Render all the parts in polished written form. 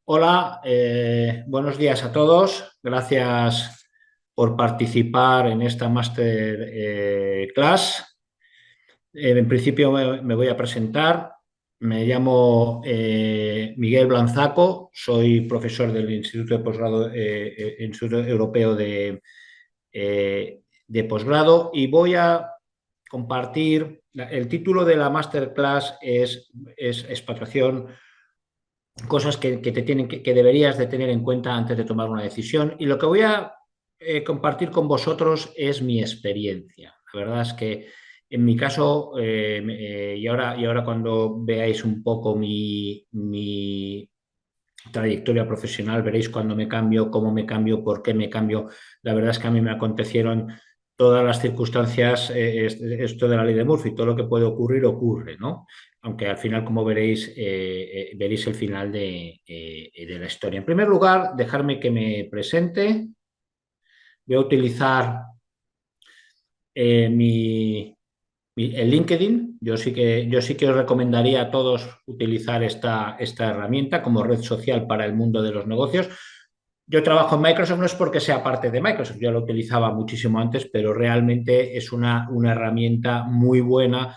Hola, buenos días a todos. Gracias por participar en esta master class. En principio me voy a presentar. Me llamo Miguel Blanzaco, soy profesor del Instituto de Posgrado, Instituto Europeo de Posgrado, y voy a compartir. El título de la masterclass es Expatriación, cosas que te tienen que deberías de tener en cuenta antes de tomar una decisión. Y lo que voy a compartir con vosotros es mi experiencia. La verdad es que en mi caso, y ahora cuando veáis un poco mi trayectoria profesional, veréis cuándo me cambio, cómo me cambio, por qué me cambio. La verdad es que a mí me acontecieron todas las circunstancias, esto de la ley de Murphy, todo lo que puede ocurrir ocurre, ¿no? Aunque al final, como veréis, veréis el final de la historia. En primer lugar, dejarme que me presente. Voy a utilizar el LinkedIn. Yo sí que os recomendaría a todos utilizar esta herramienta como red social para el mundo de los negocios. Yo trabajo en Microsoft, no es porque sea parte de Microsoft, yo lo utilizaba muchísimo antes, pero realmente es una herramienta muy buena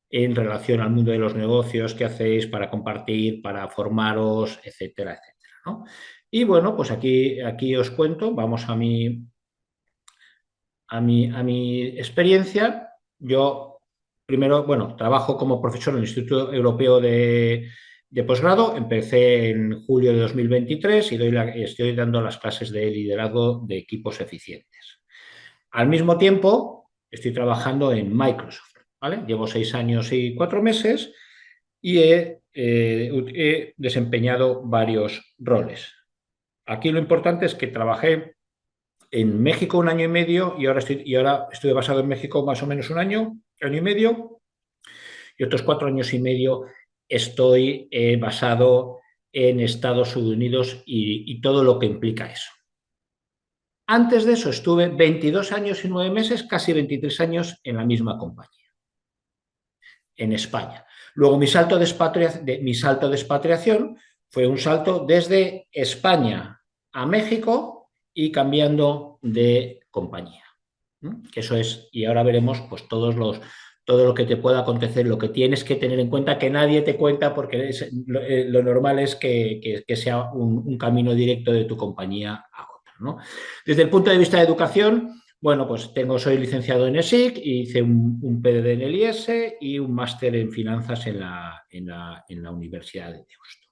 en relación al mundo de los negocios, qué hacéis para compartir, para formaros, etcétera, etcétera, ¿no? Y bueno, pues aquí os cuento, vamos a mi experiencia. Yo primero, bueno, trabajo como profesor en el Instituto Europeo de Posgrado. Empecé en julio de 2023 y estoy dando las clases de liderazgo de equipos eficientes. Al mismo tiempo, estoy trabajando en Microsoft, ¿vale? Llevo 6 años y 4 meses y he desempeñado varios roles. Aquí lo importante es que trabajé en México un año y medio y ahora estuve basado en México más o menos un año, año y medio, y otros 4 años y medio estoy basado en Estados Unidos y todo lo que implica eso. Antes de eso estuve 22 años y 9 meses, casi 23 años en la misma compañía, en España. Luego mi salto de expatriación fue un salto desde España a México y cambiando de compañía. Que eso es, y ahora veremos pues todo lo que te pueda acontecer, lo que tienes que tener en cuenta, que nadie te cuenta, porque lo normal es que sea un camino directo de tu compañía a otra, ¿no? Desde el punto de vista de educación, bueno, pues soy licenciado en ESIC, hice un PhD en el IES y un máster en finanzas en la Universidad de Deusto.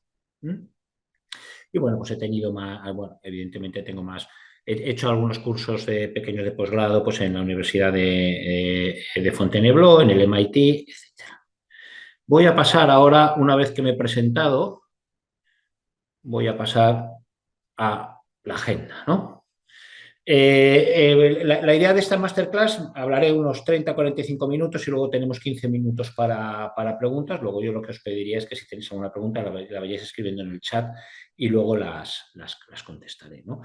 Y bueno, pues he tenido más, bueno, evidentemente tengo más. He hecho algunos cursos pequeños de posgrado pues en la Universidad de Fontainebleau, en el MIT, etcétera. Voy a pasar ahora, una vez que me he presentado, voy a pasar a la agenda, ¿no? La idea de esta masterclass, hablaré unos 30-45 minutos y luego tenemos 15 minutos para preguntas. Luego yo lo que os pediría es que si tenéis alguna pregunta la vayáis escribiendo en el chat y luego las contestaré, ¿no?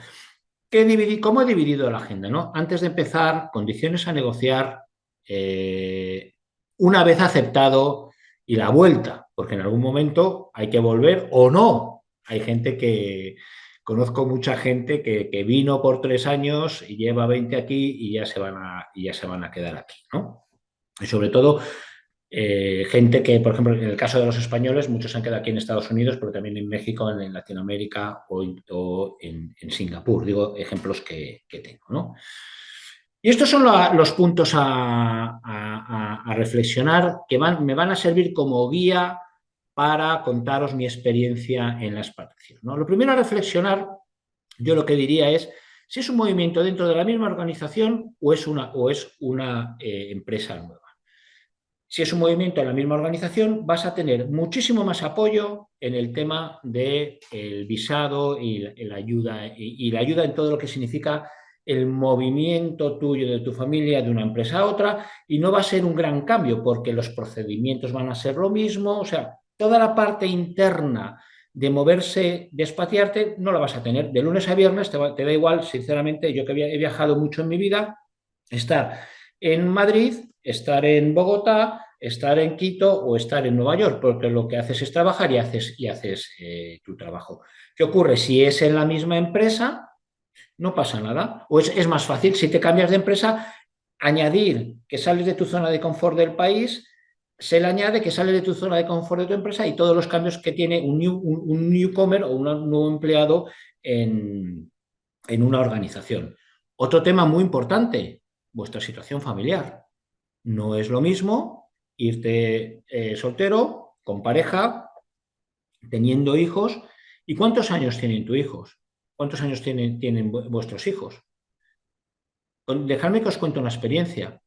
¿Cómo he dividido la agenda, ¿no? Antes de empezar, condiciones a negociar, eh, una vez aceptado, y la vuelta, porque en algún momento hay que volver o no. Hay gente conozco mucha gente que vino por 3 años y lleva 20 aquí y ya se van a quedar aquí, ¿no? Y sobre todo, gente que, por ejemplo, en el caso de los españoles, muchos se han quedado aquí en Estados Unidos, pero también en México, en Latinoamérica o en Singapur. Digo, ejemplos que tengo, ¿no? Y estos son los puntos a reflexionar que me van a servir como guía para contaros mi experiencia en la expatriación, ¿no? Lo primero a reflexionar, yo lo que diría es si es un movimiento dentro de la misma organización o es una empresa nueva. Si es un movimiento en la misma organización, vas a tener muchísimo más apoyo en el tema del visado y la ayuda, y la ayuda en todo lo que significa el movimiento tuyo, de tu familia, de una empresa a otra, y no va a ser un gran cambio porque los procedimientos van a ser lo mismo. O sea, toda la parte interna de moverse, de expatriarte, no la vas a tener. De lunes a viernes te da igual. Sinceramente, yo que he viajado mucho en mi vida, estar en Madrid, estar en Bogotá, estar en Quito o estar en Nueva York, porque lo que haces es trabajar y haces tu trabajo. ¿Qué ocurre? Si es en la misma empresa, no pasa nada. O es más fácil, si te cambias de empresa, añadir que sales de tu zona de confort del país, se le añade que sales de tu zona de confort de tu empresa y todos los cambios que tiene un newcomer o un nuevo empleado en una organización. Otro tema muy importante, vuestra situación familiar. No es lo mismo irte soltero, con pareja, teniendo hijos. ¿Y cuántos años tienen tus hijos? ¿Cuántos años tienen vuestros hijos? Dejadme que os cuente una experiencia.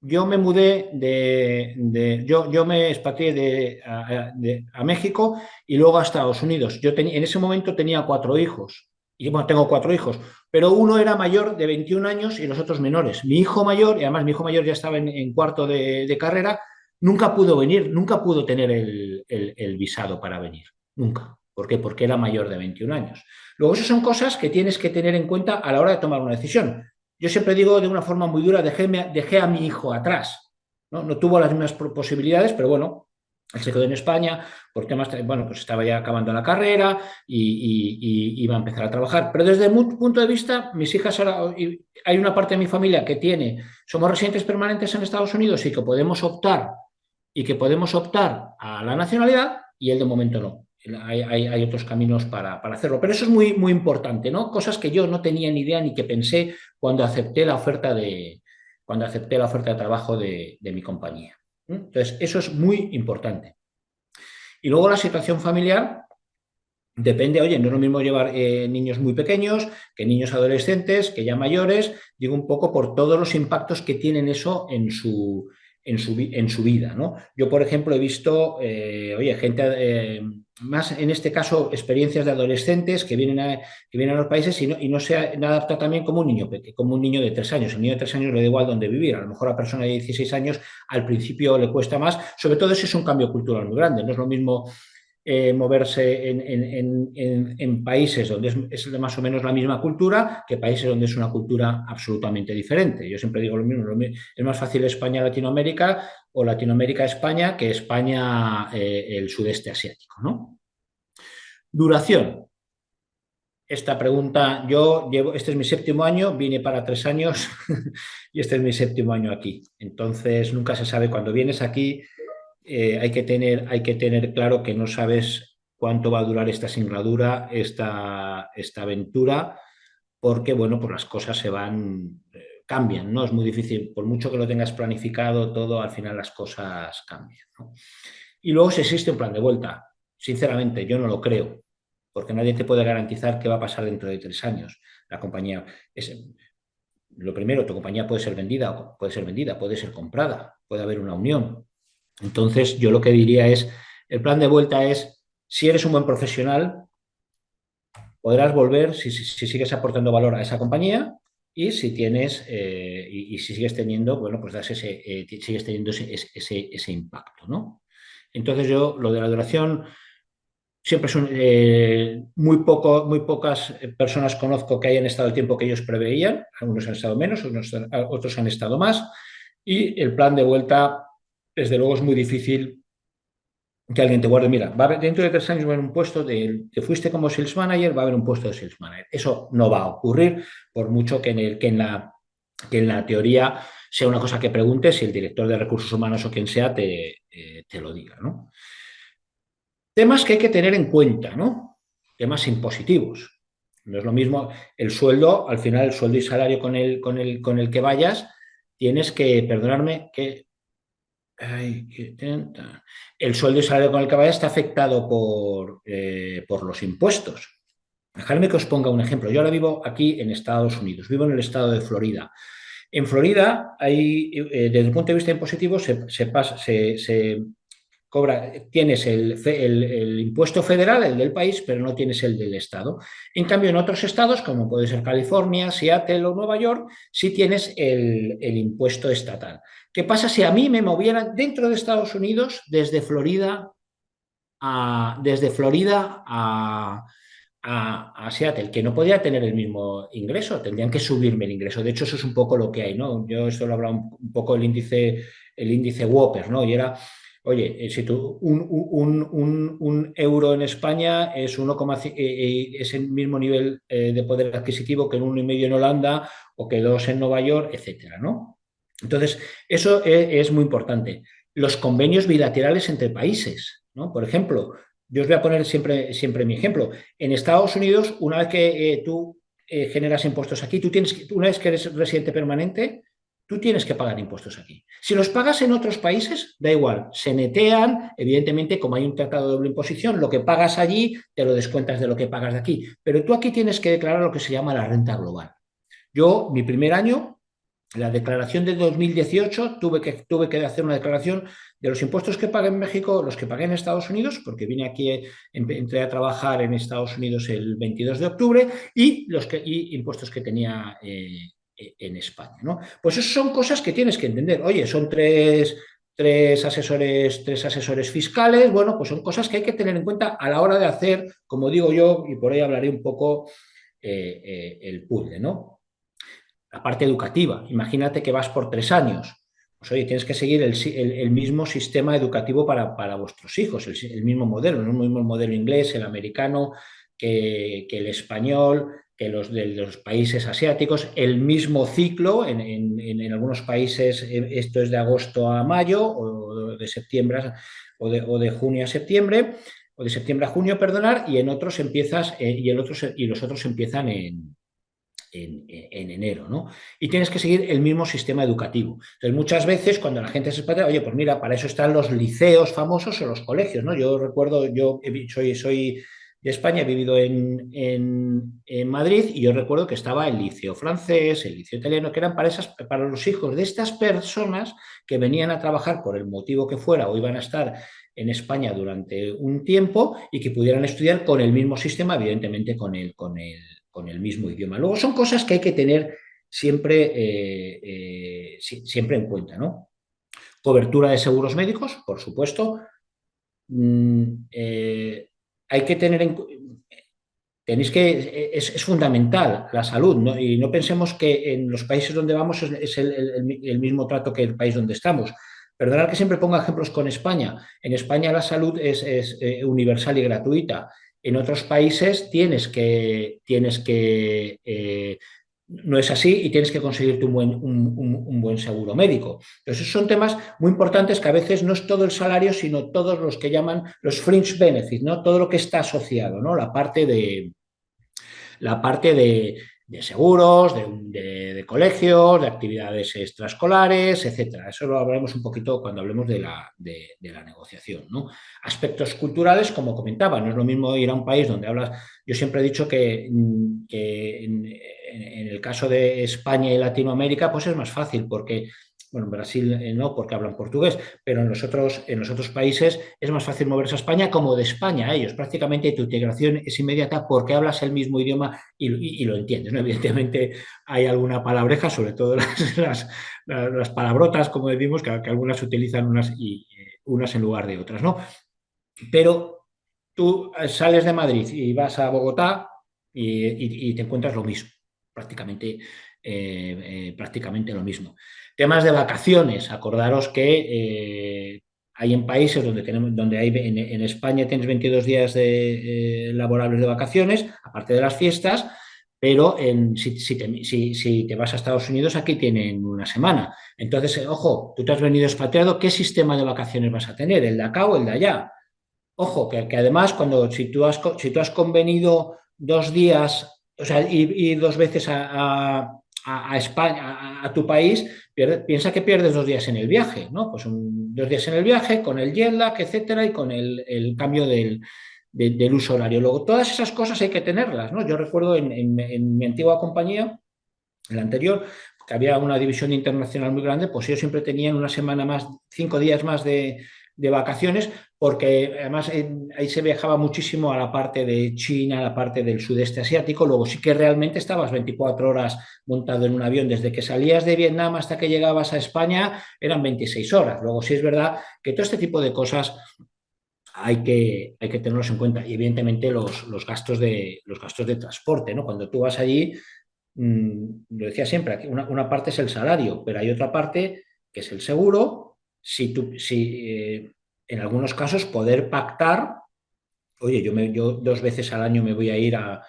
Yo me mudé yo me expatrié a México y luego a Estados Unidos. En ese momento tenía 4 hijos. Y bueno, tengo 4 hijos, pero uno era mayor de 21 años y los otros menores. Mi hijo mayor, y además mi hijo mayor ya estaba en cuarto de carrera, nunca pudo venir, nunca pudo tener el visado para venir. Nunca. ¿Por qué? Porque era mayor de 21 años. Luego, esas son cosas que tienes que tener en cuenta a la hora de tomar una decisión. Yo siempre digo de una forma muy dura, dejé a mi hijo atrás. No tuvo las mismas posibilidades, pero bueno, él se quedó en España por temas, bueno, pues estaba ya acabando la carrera y iba a empezar a trabajar. Pero desde mi punto de vista, mis hijas ahora, hay una parte de mi familia que somos residentes permanentes en Estados Unidos y que podemos optar a la nacionalidad y él de momento no. Hay otros caminos para hacerlo. Pero eso es muy, muy importante, ¿no? Cosas que yo no tenía ni idea ni que pensé cuando acepté la oferta de trabajo de mi compañía. Entonces, eso es muy importante. Y luego la situación familiar depende, oye, no es lo mismo llevar niños muy pequeños que niños adolescentes, que ya mayores, digo un poco por todos los impactos que tienen eso en su vida, ¿no? Yo, por ejemplo, he visto, oye, gente, más en este caso, experiencias de adolescentes que vienen a los países y no se adapta también como un niño de 3 años. El niño de 3 años le da igual dónde vivir. A lo mejor a la persona de 16 años al principio le cuesta más, sobre todo si es un cambio cultural muy grande. No es lo mismo moverse en países donde es más o menos la misma cultura que países donde es una cultura absolutamente diferente. Yo siempre digo lo mismo, es más fácil España-Latinoamérica o Latinoamérica-España que España el sudeste asiático, ¿no? Duración. Esta pregunta, este es mi séptimo año, vine para 3 años y este es mi séptimo año aquí. Entonces, nunca se sabe cuando vienes aquí. Hay que tener claro que no sabes cuánto va a durar esta singladura, esta aventura, porque, bueno, pues las cosas cambian, ¿no? Es muy difícil, por mucho que lo tengas planificado todo, al final las cosas cambian, ¿no? Y luego si existe un plan de vuelta, sinceramente, yo no lo creo, porque nadie te puede garantizar qué va a pasar dentro de 3 años. La compañía lo primero, tu compañía puede ser vendida, puede ser comprada, puede haber una unión. Entonces, yo lo que diría es, el plan de vuelta es, si eres un buen profesional, podrás volver si sigues aportando valor a esa compañía y si sigues teniendo, bueno, pues sigues teniendo ese impacto, ¿no? Entonces, lo de la duración, siempre son muy pocas personas conozco que hayan estado el tiempo que ellos preveían, algunos han estado menos, otros han estado más, y el plan de vuelta, desde luego, es muy difícil que alguien te guarde. Mira, dentro de 3 años va a haber un puesto te fuiste como sales manager, va a haber un puesto de sales manager. Eso no va a ocurrir, por mucho que en la teoría sea una cosa que preguntes si el director de recursos humanos o quien sea te lo diga, ¿no? Temas que hay que tener en cuenta, ¿no? Temas impositivos. No es lo mismo el sueldo, al final el sueldo y salario con el que vayas, tienes que, perdonarme, que el sueldo y salario con el que vayas está afectado por los impuestos. Dejadme que os ponga un ejemplo. Yo ahora vivo aquí en Estados Unidos, vivo en el estado de Florida. En Florida, desde el punto de vista impositivo, tienes el impuesto federal, el del país, pero no tienes el del estado. En cambio, en otros estados, como puede ser California, Seattle o Nueva York, sí tienes el impuesto estatal. ¿Qué pasa si a mí me movieran dentro de Estados Unidos desde Florida a Seattle, que no podía tener el mismo ingreso, tendrían que subirme el ingreso? De hecho, eso es un poco lo que hay, ¿no? Yo esto lo he hablado un poco el índice el índice Whopper, ¿no? Y era, oye, si tú, un euro en España es, 1,5, es el mismo nivel de poder adquisitivo que el 1,5 en Holanda o que 2 en Nueva York, etcétera, ¿no? Entonces, eso es muy importante. Los convenios bilaterales entre países, ¿no? Por ejemplo, yo os voy a poner siempre mi ejemplo. En Estados Unidos, una vez que tú generas impuestos aquí, una vez que eres residente permanente, tú tienes que pagar impuestos aquí. Si los pagas en otros países, da igual, se netean, evidentemente, como hay un tratado de doble imposición, lo que pagas allí te lo descuentas de lo que pagas de aquí. Pero tú aquí tienes que declarar lo que se llama la renta global. Yo, mi primer año, la declaración de 2018, tuve que hacer una declaración de los impuestos que pagué en México, los que pagué en Estados Unidos, porque vine aquí, entré a trabajar en Estados Unidos el 22 de octubre, y impuestos que tenía en España, ¿no? Pues eso son cosas que tienes que entender. Oye, son tres asesores fiscales, bueno, pues son cosas que hay que tener en cuenta a la hora de hacer, como digo yo, y por ahí hablaré un poco el puzzle, ¿no? La parte educativa. Imagínate que vas por 3 años. Pues oye, tienes que seguir el mismo sistema educativo para vuestros hijos, el mismo modelo, no el mismo modelo inglés, el americano, que el español, que los de los países asiáticos, el mismo ciclo, en algunos países esto es de agosto a mayo, o de septiembre, o de junio a septiembre, o de septiembre a junio, perdonar, y en otros empiezas, y los otros empiezan en enero, ¿no? Y tienes que seguir el mismo sistema educativo. Entonces, muchas veces cuando la gente se expatriada, oye, pues mira, para eso están los liceos famosos o los colegios, ¿no? Yo recuerdo, soy de España, he vivido en Madrid, y yo recuerdo que estaba el liceo francés, el liceo italiano, que eran para los hijos de estas personas que venían a trabajar por el motivo que fuera o iban a estar en España durante un tiempo y que pudieran estudiar con el mismo sistema, evidentemente con el mismo idioma. Luego son cosas que hay que tener siempre en cuenta, ¿no? Cobertura de seguros médicos, por supuesto. Hay que tener tenéis que, es fundamental la salud, ¿no? Y no pensemos que en los países donde vamos es el mismo trato que el país donde estamos. Perdonad que siempre ponga ejemplos con España. En España la salud es universal y gratuita. En otros países no es así, y tienes que conseguirte un buen seguro médico. Entonces, son temas muy importantes que a veces no es todo el salario, sino todos los que llaman los fringe benefits, ¿no? Todo lo que está asociado, ¿no? La parte de seguros, de colegios, de actividades extraescolares, etcétera. Eso lo hablaremos un poquito cuando hablemos de la negociación, ¿no? Aspectos culturales, como comentaba, no es lo mismo ir a un país donde hablas. Yo siempre he dicho que en el caso de España y Latinoamérica, pues es más fácil porque, bueno, en Brasil no, porque hablan portugués, pero en los otros países es más fácil moverse a España como de España a ellos. Prácticamente tu integración es inmediata porque hablas el mismo idioma y lo entiendes, ¿no? Evidentemente hay alguna palabreja, sobre todo las palabrotas, como decimos, que algunas se utilizan unas en lugar de otras, ¿no? Pero tú sales de Madrid y vas a Bogotá y te encuentras lo mismo, prácticamente, prácticamente lo mismo. Temas de vacaciones, acordaros que hay en países donde hay, en España tienes 22 días laborables de vacaciones, aparte de las fiestas, pero si te vas a Estados Unidos, aquí tienen una semana. Entonces, ojo, tú te has venido expatriado, ¿qué sistema de vacaciones vas a tener? ¿El de acá o el de allá? Ojo, que además, si tú has convenido 2 días, o sea, y 2 veces a España, a tu país, piensa que pierdes 2 días en el viaje, ¿no? Pues 2 días en el viaje, con el jet lag, etcétera, y con el cambio del uso horario. Luego, todas esas cosas hay que tenerlas, ¿no? Yo recuerdo en mi antigua compañía, en la anterior, que había una división internacional muy grande, pues ellos siempre tenían una semana más, 5 días más de vacaciones, porque además ahí se viajaba muchísimo a la parte de China, a la parte del sudeste asiático. Luego sí que realmente estabas 24 horas montado en un avión, desde que salías de Vietnam hasta que llegabas a España eran 26 horas. Luego sí es verdad que todo este tipo de cosas hay que tenerlos en cuenta, y evidentemente los gastos de transporte, ¿no? Cuando tú vas allí, lo decía siempre, una parte es el salario, pero hay otra parte que es el seguro, en algunos casos poder pactar. Oye, yo 2 veces al año me voy a ir a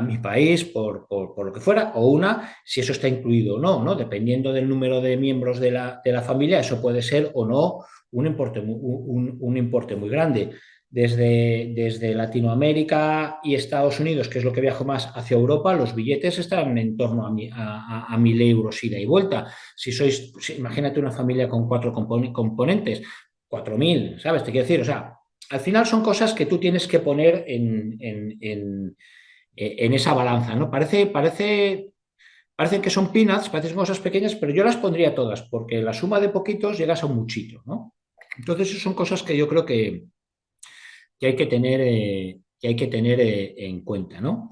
mi país por lo que fuera, o una, si eso está incluido o no, ¿no? Dependiendo del número de miembros de la familia, eso puede ser o no un importe muy grande. Desde Latinoamérica y Estados Unidos, que es lo que viajo más, hacia Europa, los billetes están en torno a 1.000 euros ida y vuelta. Imagínate una familia con 4 componentes, 4.000, ¿sabes? Te quiero decir, o sea, al final son cosas que tú tienes que poner en esa balanza, ¿no? Parece que son peanuts, parecen cosas pequeñas, pero yo las pondría todas, porque la suma de poquitos llegas a un muchito, ¿no? Entonces, esas son cosas que yo creo que hay que tener en cuenta, ¿no?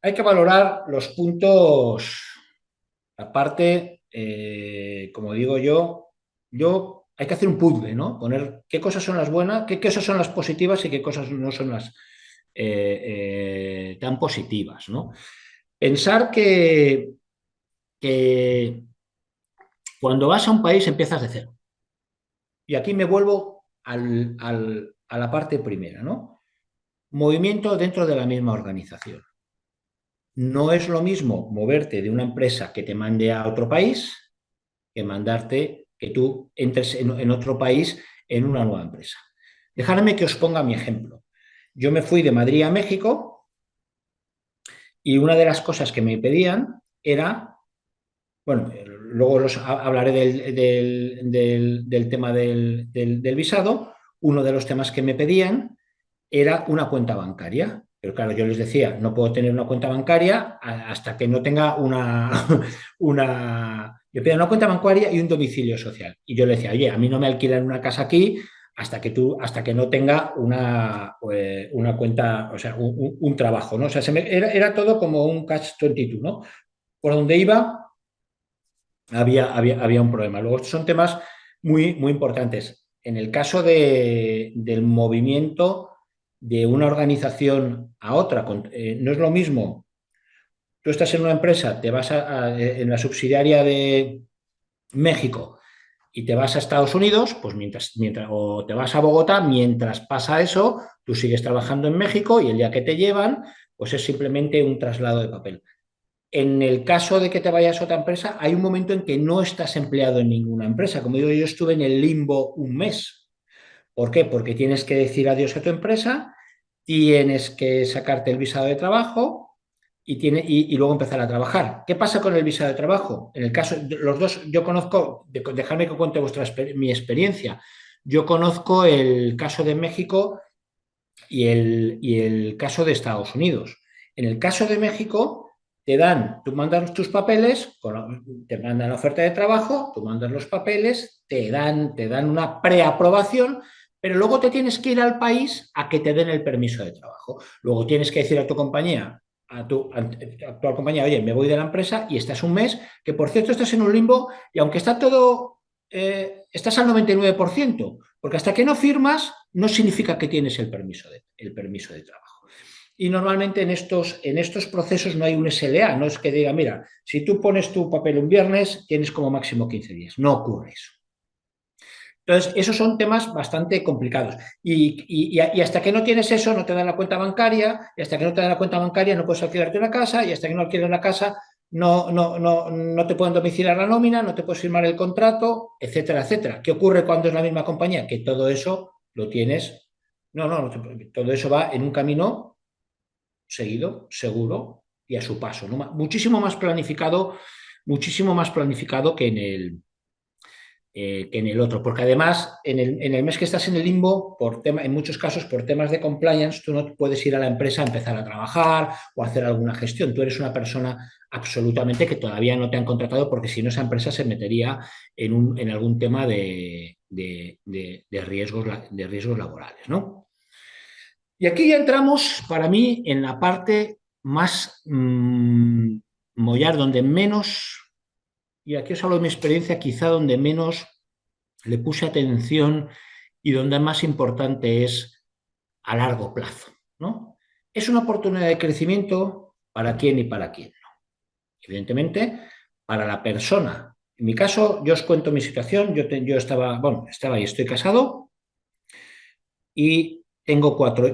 Hay que valorar los puntos, aparte, como digo yo hay que hacer un puzzle, ¿no? Poner qué cosas son las buenas, qué cosas son las positivas y qué cosas no son las tan positivas, ¿no? Pensar que cuando vas a un país empiezas de cero. Y aquí me vuelvo a la parte primera, ¿no? Movimiento dentro de la misma organización. No es lo mismo moverte de una empresa que te mande a otro país que mandarte que tú entres en otro país en una nueva empresa. Dejadme que os ponga mi ejemplo. Yo me fui de Madrid a México y una de las cosas que me pedían era, bueno, luego hablaré del tema del visado. Uno de los temas que me pedían era una cuenta bancaria. Pero claro, yo les decía, no puedo tener una cuenta bancaria hasta que no tenga yo pedía una cuenta bancaria y un domicilio social. Y yo le decía, oye, a mí no me alquilan una casa aquí hasta que no tenga una cuenta, o sea, un trabajo, ¿no? O sea, era todo como un catch-22, ¿no? Por donde iba había un problema. Luego, estos son temas muy, muy importantes. En el caso del movimiento de una organización a otra, no es lo mismo. Tú estás en una empresa, te vas en la subsidiaria de México y te vas a Estados Unidos, pues o te vas a Bogotá, mientras pasa eso, tú sigues trabajando en México y el día que te llevan, pues es simplemente un traslado de papel. En el caso de que te vayas a otra empresa, hay un momento en que no estás empleado en ninguna empresa. Como digo, yo estuve en el limbo un mes. ¿Por qué? Porque tienes que decir adiós a tu empresa, tienes que sacarte el visado de trabajo y luego empezar a trabajar. ¿Qué pasa con el visado de trabajo? En el caso, los dos, yo conozco, dejadme que cuente mi experiencia. Yo conozco el caso de México y el caso de Estados Unidos. En el caso de México, tú mandas tus papeles, te mandan la oferta de trabajo, tú mandas los papeles, te dan una preaprobación, pero luego te tienes que ir al país a que te den el permiso de trabajo. Luego tienes que decir a tu compañía, a tu actual compañía, oye, me voy de la empresa y estás un mes, que por cierto estás en un limbo y aunque está todo, estás al 99%, porque hasta que no firmas no significa que tienes el permiso de trabajo. Y normalmente en estos procesos no hay un SLA, no es que diga, mira, si tú pones tu papel un viernes, tienes como máximo 15 días. No ocurre eso. Entonces, esos son temas bastante complicados. Y hasta que no tienes eso, no te dan la cuenta bancaria, y hasta que no te dan la cuenta bancaria, no puedes alquilarte una casa, y hasta que no alquiles una casa, no te pueden domiciliar la nómina, no te puedes firmar el contrato, etcétera, etcétera. ¿Qué ocurre cuando es la misma compañía? Que todo eso lo tienes. No, todo eso va en un camino seguido, seguro y a su paso, ¿no? Muchísimo más planificado que en el otro, porque además en el mes que estás en el limbo, en muchos casos por temas de compliance, tú no puedes ir a la empresa a empezar a trabajar o a hacer alguna gestión. Tú eres una persona absolutamente que todavía no te han contratado porque si no esa empresa se metería en algún tema de riesgos laborales, ¿no? Y aquí ya entramos para mí en la parte más mollar, donde menos, y aquí os hablo de mi experiencia, quizá donde menos le puse atención y donde más importante es a largo plazo, ¿no? Es una oportunidad de crecimiento para quién y para quién no. Evidentemente, para la persona En mi caso, yo os cuento mi situación. Yo estaba, bueno, estaba y estoy casado y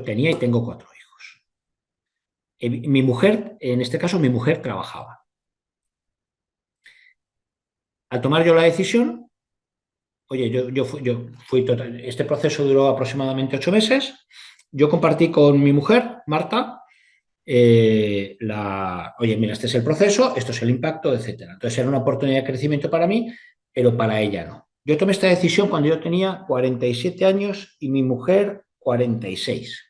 tenía y tengo cuatro hijos. Mi mujer, en este caso, mi mujer trabajaba. Al tomar yo la decisión, oye, yo fui total, este proceso duró aproximadamente 8 meses. Yo compartí con mi mujer, Marta, oye, mira, este es el proceso, esto es el impacto, etcétera. Entonces era una oportunidad de crecimiento para mí, pero para ella no. Yo tomé esta decisión cuando yo tenía 47 años y mi mujer 46.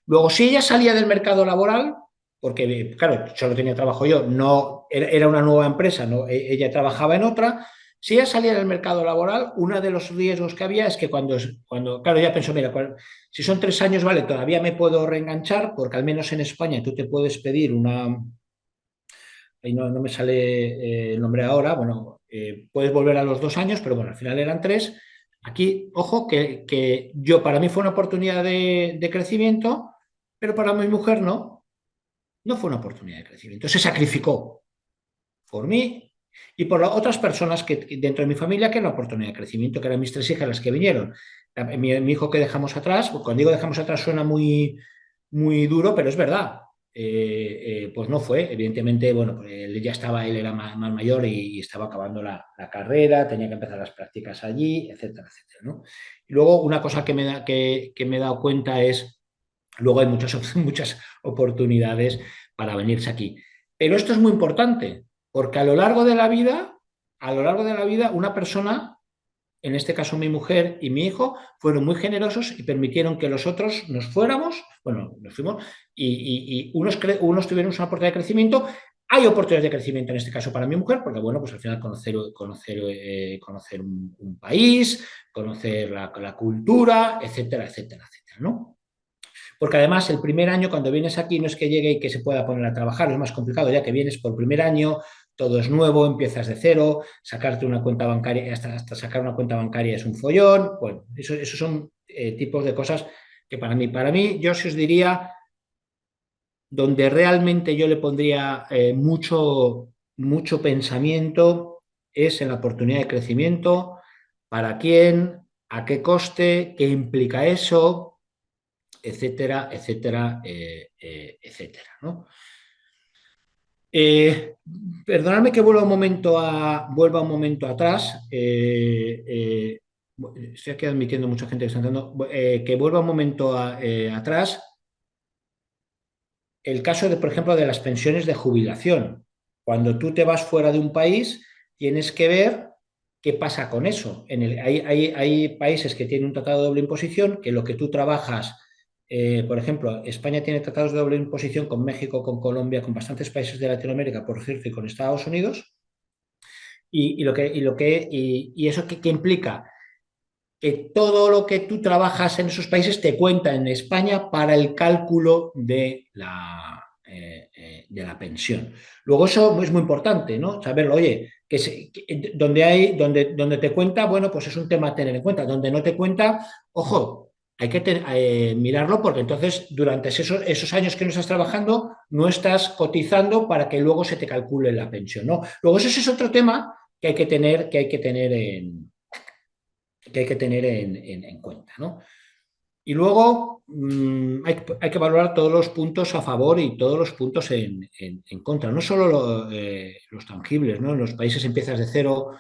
Luego, si ella salía del mercado laboral, porque claro, solo tenía trabajo yo, no era una nueva empresa, no, ella trabajaba en otra. Si ella salía del mercado laboral, uno de los riesgos que había es que claro, ella pensó, mira, si son 3 años, vale, todavía me puedo reenganchar, porque al menos en España tú te puedes pedir ahí no me sale el nombre ahora, bueno, puedes volver a los 2 años, pero bueno, al final eran 3. Aquí, ojo, que para mí fue una oportunidad de crecimiento, pero para mi mujer no fue una oportunidad de crecimiento. Se sacrificó por mí y por las otras personas que dentro de mi familia que era una oportunidad de crecimiento, que eran mis 3 hijas las que vinieron. Mi hijo que dejamos atrás, pues cuando digo dejamos atrás suena muy, muy duro, pero es verdad. Pues no fue, evidentemente, bueno, pues él era más mayor y estaba acabando la carrera, tenía que empezar las prácticas allí, etcétera, etcétera, ¿no? Y luego una cosa que me he dado cuenta es, luego hay muchas oportunidades para venirse aquí. Pero esto es muy importante, porque a lo largo de la vida, una persona, en este caso mi mujer y mi hijo, fueron muy generosos y permitieron que los otros nos fuéramos, bueno, nos fuimos, y unos tuvieron una oportunidad de crecimiento. Hay oportunidades de crecimiento en este caso para mi mujer, porque bueno, pues al final conocer un país, conocer la cultura, etcétera, etcétera, etcétera, ¿no? Porque además el primer año cuando vienes aquí no es que llegue y que se pueda poner a trabajar, es más complicado ya que vienes por primer año, todo es nuevo, empiezas de cero, sacarte una cuenta bancaria, hasta sacar una cuenta bancaria es un follón. Bueno, eso son tipos de cosas que para mí, yo sí os diría, donde realmente yo le pondría mucho pensamiento es en la oportunidad de crecimiento, para quién, a qué coste, qué implica eso, etcétera, etcétera, etcétera, ¿no? Eh, Perdonadme que vuelva un momento atrás. Estoy aquí admitiendo mucha gente que está entrando. Que vuelva un momento atrás. El caso por ejemplo, de las pensiones de jubilación. Cuando tú te vas fuera de un país, tienes que ver qué pasa con eso. Hay países que tienen un tratado de doble imposición, que lo que tú trabajas, por ejemplo, España tiene tratados de doble imposición con México, con Colombia, con bastantes países de Latinoamérica, por cierto, y con Estados Unidos. Y eso qué implica que todo lo que tú trabajas en esos países te cuenta en España para el cálculo de la pensión. Luego eso es muy importante, ¿no? Saberlo, oye, donde te cuenta, bueno, pues es un tema a tener en cuenta. Donde no te cuenta, ojo, hay que mirarlo porque entonces durante esos años que no estás trabajando no estás cotizando para que luego se te calcule la pensión, ¿no? Luego eso es otro tema que hay que tener en cuenta, ¿no? Y luego hay que valorar todos los puntos a favor y todos los puntos en contra, no solo los tangibles, ¿no? En los países empiezas de cero,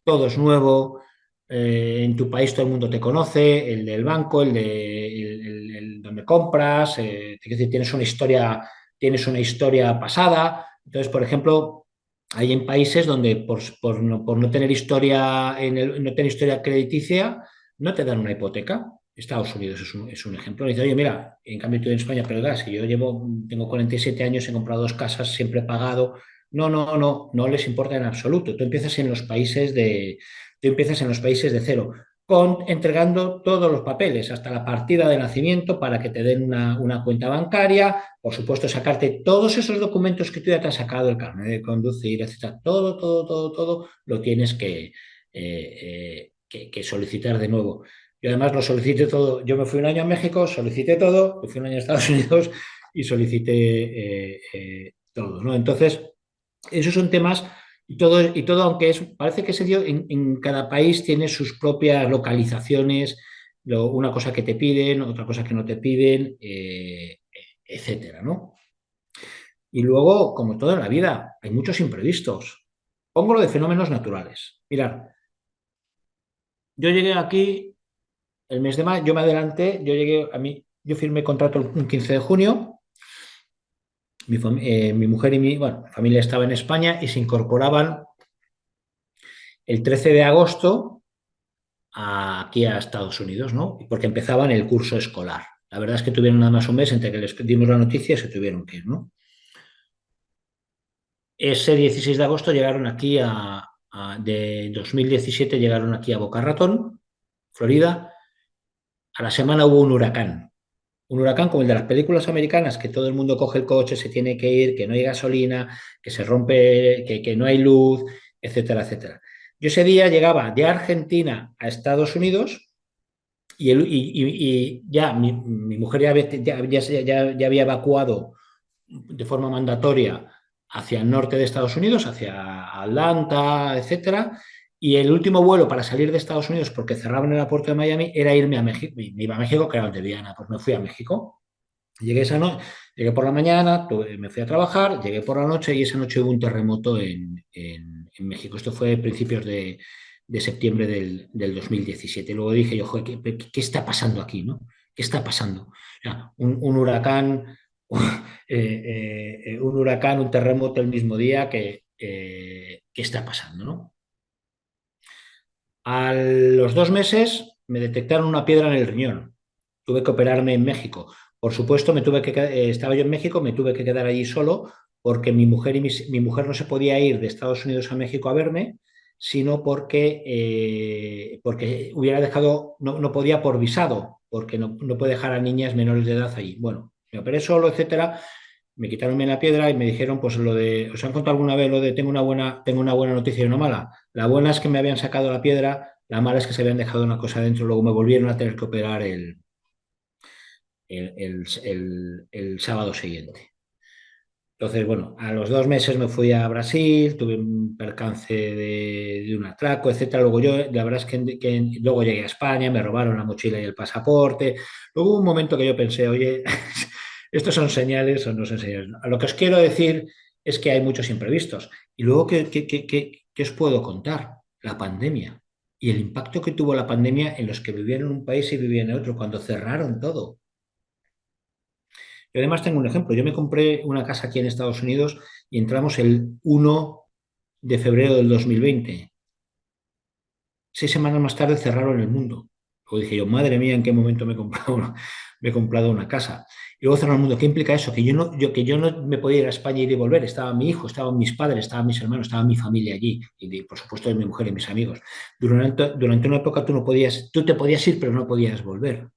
todo es nuevo, en tu país todo el mundo te conoce, el del banco, el donde compras, quiero decir, tienes una historia pasada. Entonces, por ejemplo, hay en países donde por no tener historia no tener historia crediticia, no te dan una hipoteca. Estados Unidos es un ejemplo. Dice, oye, mira, en cambio tú en España, pero si yo tengo 47 años, he comprado 2 casas, siempre he pagado. No, no, no, no les importa en absoluto. Tú empiezas en los países de cero, entregando todos los papeles, hasta la partida de nacimiento para que te den una cuenta bancaria, por supuesto, sacarte todos esos documentos que tú ya te has sacado, el carnet de conducir, etcétera, todo, todo, todo, todo, lo tienes que solicitar de nuevo. Yo además lo solicité todo. Yo me fui un año a México, solicité todo, me fui un año a Estados Unidos y solicité todo, ¿no? Entonces, esos son temas y todo aunque parece que en cada país tiene sus propias localizaciones, una cosa que te piden, otra cosa que no te piden, etcétera, ¿no? Y luego, como todo en la vida, hay muchos imprevistos. Pongo lo de fenómenos naturales. Mirad, yo llegué aquí el mes de mayo, yo me adelanté, yo firmé contrato un 15 de junio, mi mujer y bueno, mi familia estaba en España y se incorporaban el 13 de agosto aquí a Estados Unidos, ¿no? Porque empezaban el curso escolar. La verdad es que tuvieron nada más un mes entre que les dimos la noticia y se tuvieron que ir, ¿no? Ese 16 de agosto llegaron aquí de 2017 llegaron aquí a Boca Ratón, Florida. A la semana hubo un huracán. Un huracán como el de las películas americanas, que todo el mundo coge el coche, se tiene que ir, que no hay gasolina, que se rompe, que no hay luz, etcétera, etcétera. Yo ese día llegaba de Argentina a Estados Unidos y ya mi mujer ya había evacuado de forma mandatoria hacia el norte de Estados Unidos, hacia Atlanta, etcétera. Y el último vuelo para salir de Estados Unidos, porque cerraban el aeropuerto de Miami, era irme a México. Me iba a México, que era donde Viana, pues me fui a México. Llegué esa noche, llegué por la mañana, me fui a trabajar, llegué por la noche y esa noche hubo un terremoto en México. Esto fue a principios de septiembre del 2017. Luego dije yo, joder, ¿qué está pasando aquí, no? ¿Qué está pasando? O sea, un huracán, un huracán, un terremoto el mismo día ¿qué está pasando, no? A los 2 meses me detectaron una piedra en el riñón. Tuve que operarme en México. Por supuesto, estaba yo en México, me tuve que quedar allí solo porque mi mujer no se podía ir de Estados Unidos a México a verme, sino porque hubiera dejado, no podía por visado, porque no puede dejar a niñas menores de edad allí. Bueno, me operé solo, etcétera. Me quitaron bien la piedra y me dijeron, pues lo de, ¿os han contado alguna vez lo de tengo una buena noticia y una mala? La buena es que me habían sacado la piedra, la mala es que se habían dejado una cosa dentro, luego me volvieron a tener que operar el sábado siguiente. Entonces, bueno, a los 2 meses me fui a Brasil, tuve un percance de un atraco, etcétera. Luego la verdad es que luego llegué a España, me robaron la mochila y el pasaporte. Luego hubo un momento que yo pensé, oye, ¿estos son señales o no son señales? A lo que os quiero decir es que hay muchos imprevistos. Y luego, ¿qué os puedo contar? La pandemia y el impacto que tuvo la pandemia en los que vivían en un país y vivían en otro, cuando cerraron todo. Yo además tengo un ejemplo. Yo me compré una casa aquí en Estados Unidos y entramos el 1 de febrero del 2020. 6 semanas más tarde cerraron el mundo. Luego dije yo, madre mía, ¿en qué momento me he comprado una casa? Y luego cerraron el mundo. ¿Qué implica eso? Que yo no me podía ir a España y ir y volver. Estaba mi hijo, estaban mis padres, estaban mis hermanos, estaba mi familia allí. Y por supuesto mi mujer y mis amigos. Durante una época tú te podías ir, pero no podías volver.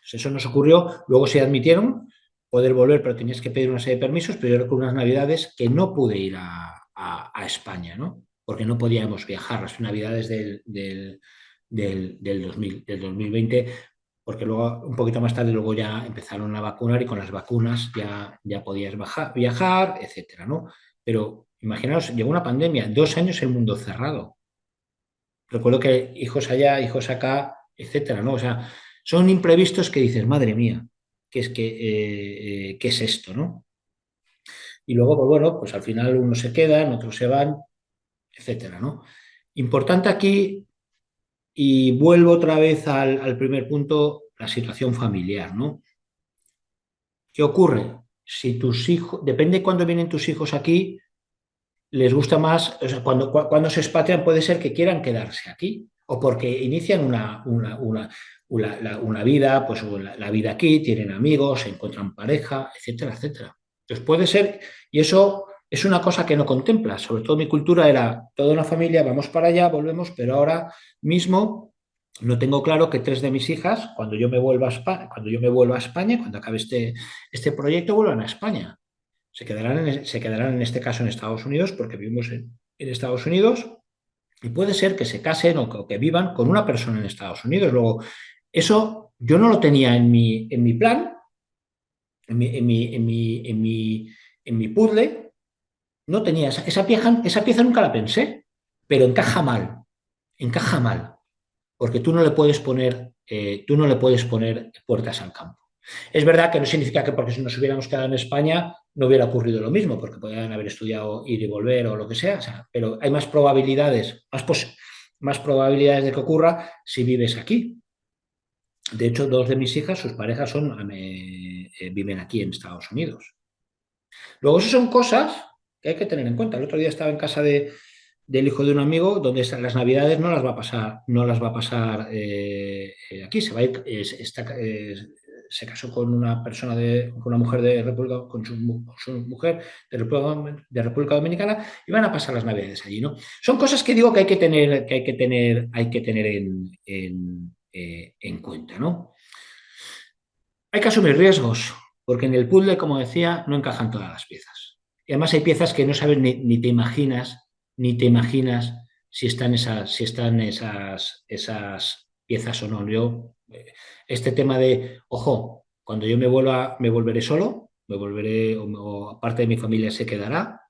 Entonces, eso nos ocurrió, luego se admitieron poder volver, pero tenías que pedir una serie de permisos, pero yo recuerdo unas navidades que no pude ir a España, ¿no? Porque no podíamos viajar las navidades del 2020, porque luego, un poquito más tarde, luego ya empezaron a vacunar y con las vacunas ya podías viajar, etcétera, ¿no? Pero imaginaos, llegó una pandemia, 2 años el mundo cerrado. Recuerdo que hijos allá, hijos acá, etcétera, ¿no? O sea, son imprevistos que dices, madre mía, ¿qué es esto, no? Y luego, pues bueno, pues al final unos se quedan, otros se van, etcétera, ¿no? Importante aquí, y vuelvo otra vez al primer punto, la situación familiar, ¿no? ¿Qué ocurre? Si tus hijos, depende de cuándo vienen tus hijos aquí, les gusta más, o sea, cuando se expatrian puede ser que quieran quedarse aquí o porque inician una vida, pues la vida aquí, tienen amigos, se encuentran pareja, etcétera, etcétera. Entonces puede ser, y eso es una cosa que no contempla, sobre todo mi cultura era toda una familia, vamos para allá, volvemos, pero ahora mismo no tengo claro que 3 de mis hijas, cuando yo me vuelva a España, cuando acabe este proyecto, vuelvan a España. Se quedarán en este caso en Estados Unidos porque vivimos en Estados Unidos y puede ser que se casen o que vivan con una persona en Estados Unidos. Luego, eso yo no lo tenía en mi plan, en mi puzzle, No tenía esa pieza nunca la pensé, pero encaja mal, porque tú no le puedes poner puertas al campo. Es verdad que no significa que porque si nos hubiéramos quedado en España no hubiera ocurrido lo mismo, porque podrían haber estudiado ir y volver o lo que sea, pero hay más probabilidades, más probabilidades de que ocurra si vives aquí. De hecho, dos de mis hijas, sus parejas viven aquí en Estados Unidos. Luego, eso son cosas que hay que tener en cuenta. El otro día estaba en casa del hijo de un amigo donde las navidades no las va a pasar aquí. Se casó con con una mujer de República, con su mujer de República Dominicana y van a pasar las navidades allí, ¿no? Son cosas que digo que hay que tener en cuenta, ¿no? Hay que asumir riesgos, porque en el puzzle, como decía, no encajan todas las piezas. Y además hay piezas que no sabes ni te imaginas si están esas piezas o no. Este tema de, ojo, cuando yo me volveré solo, o parte de mi familia se quedará,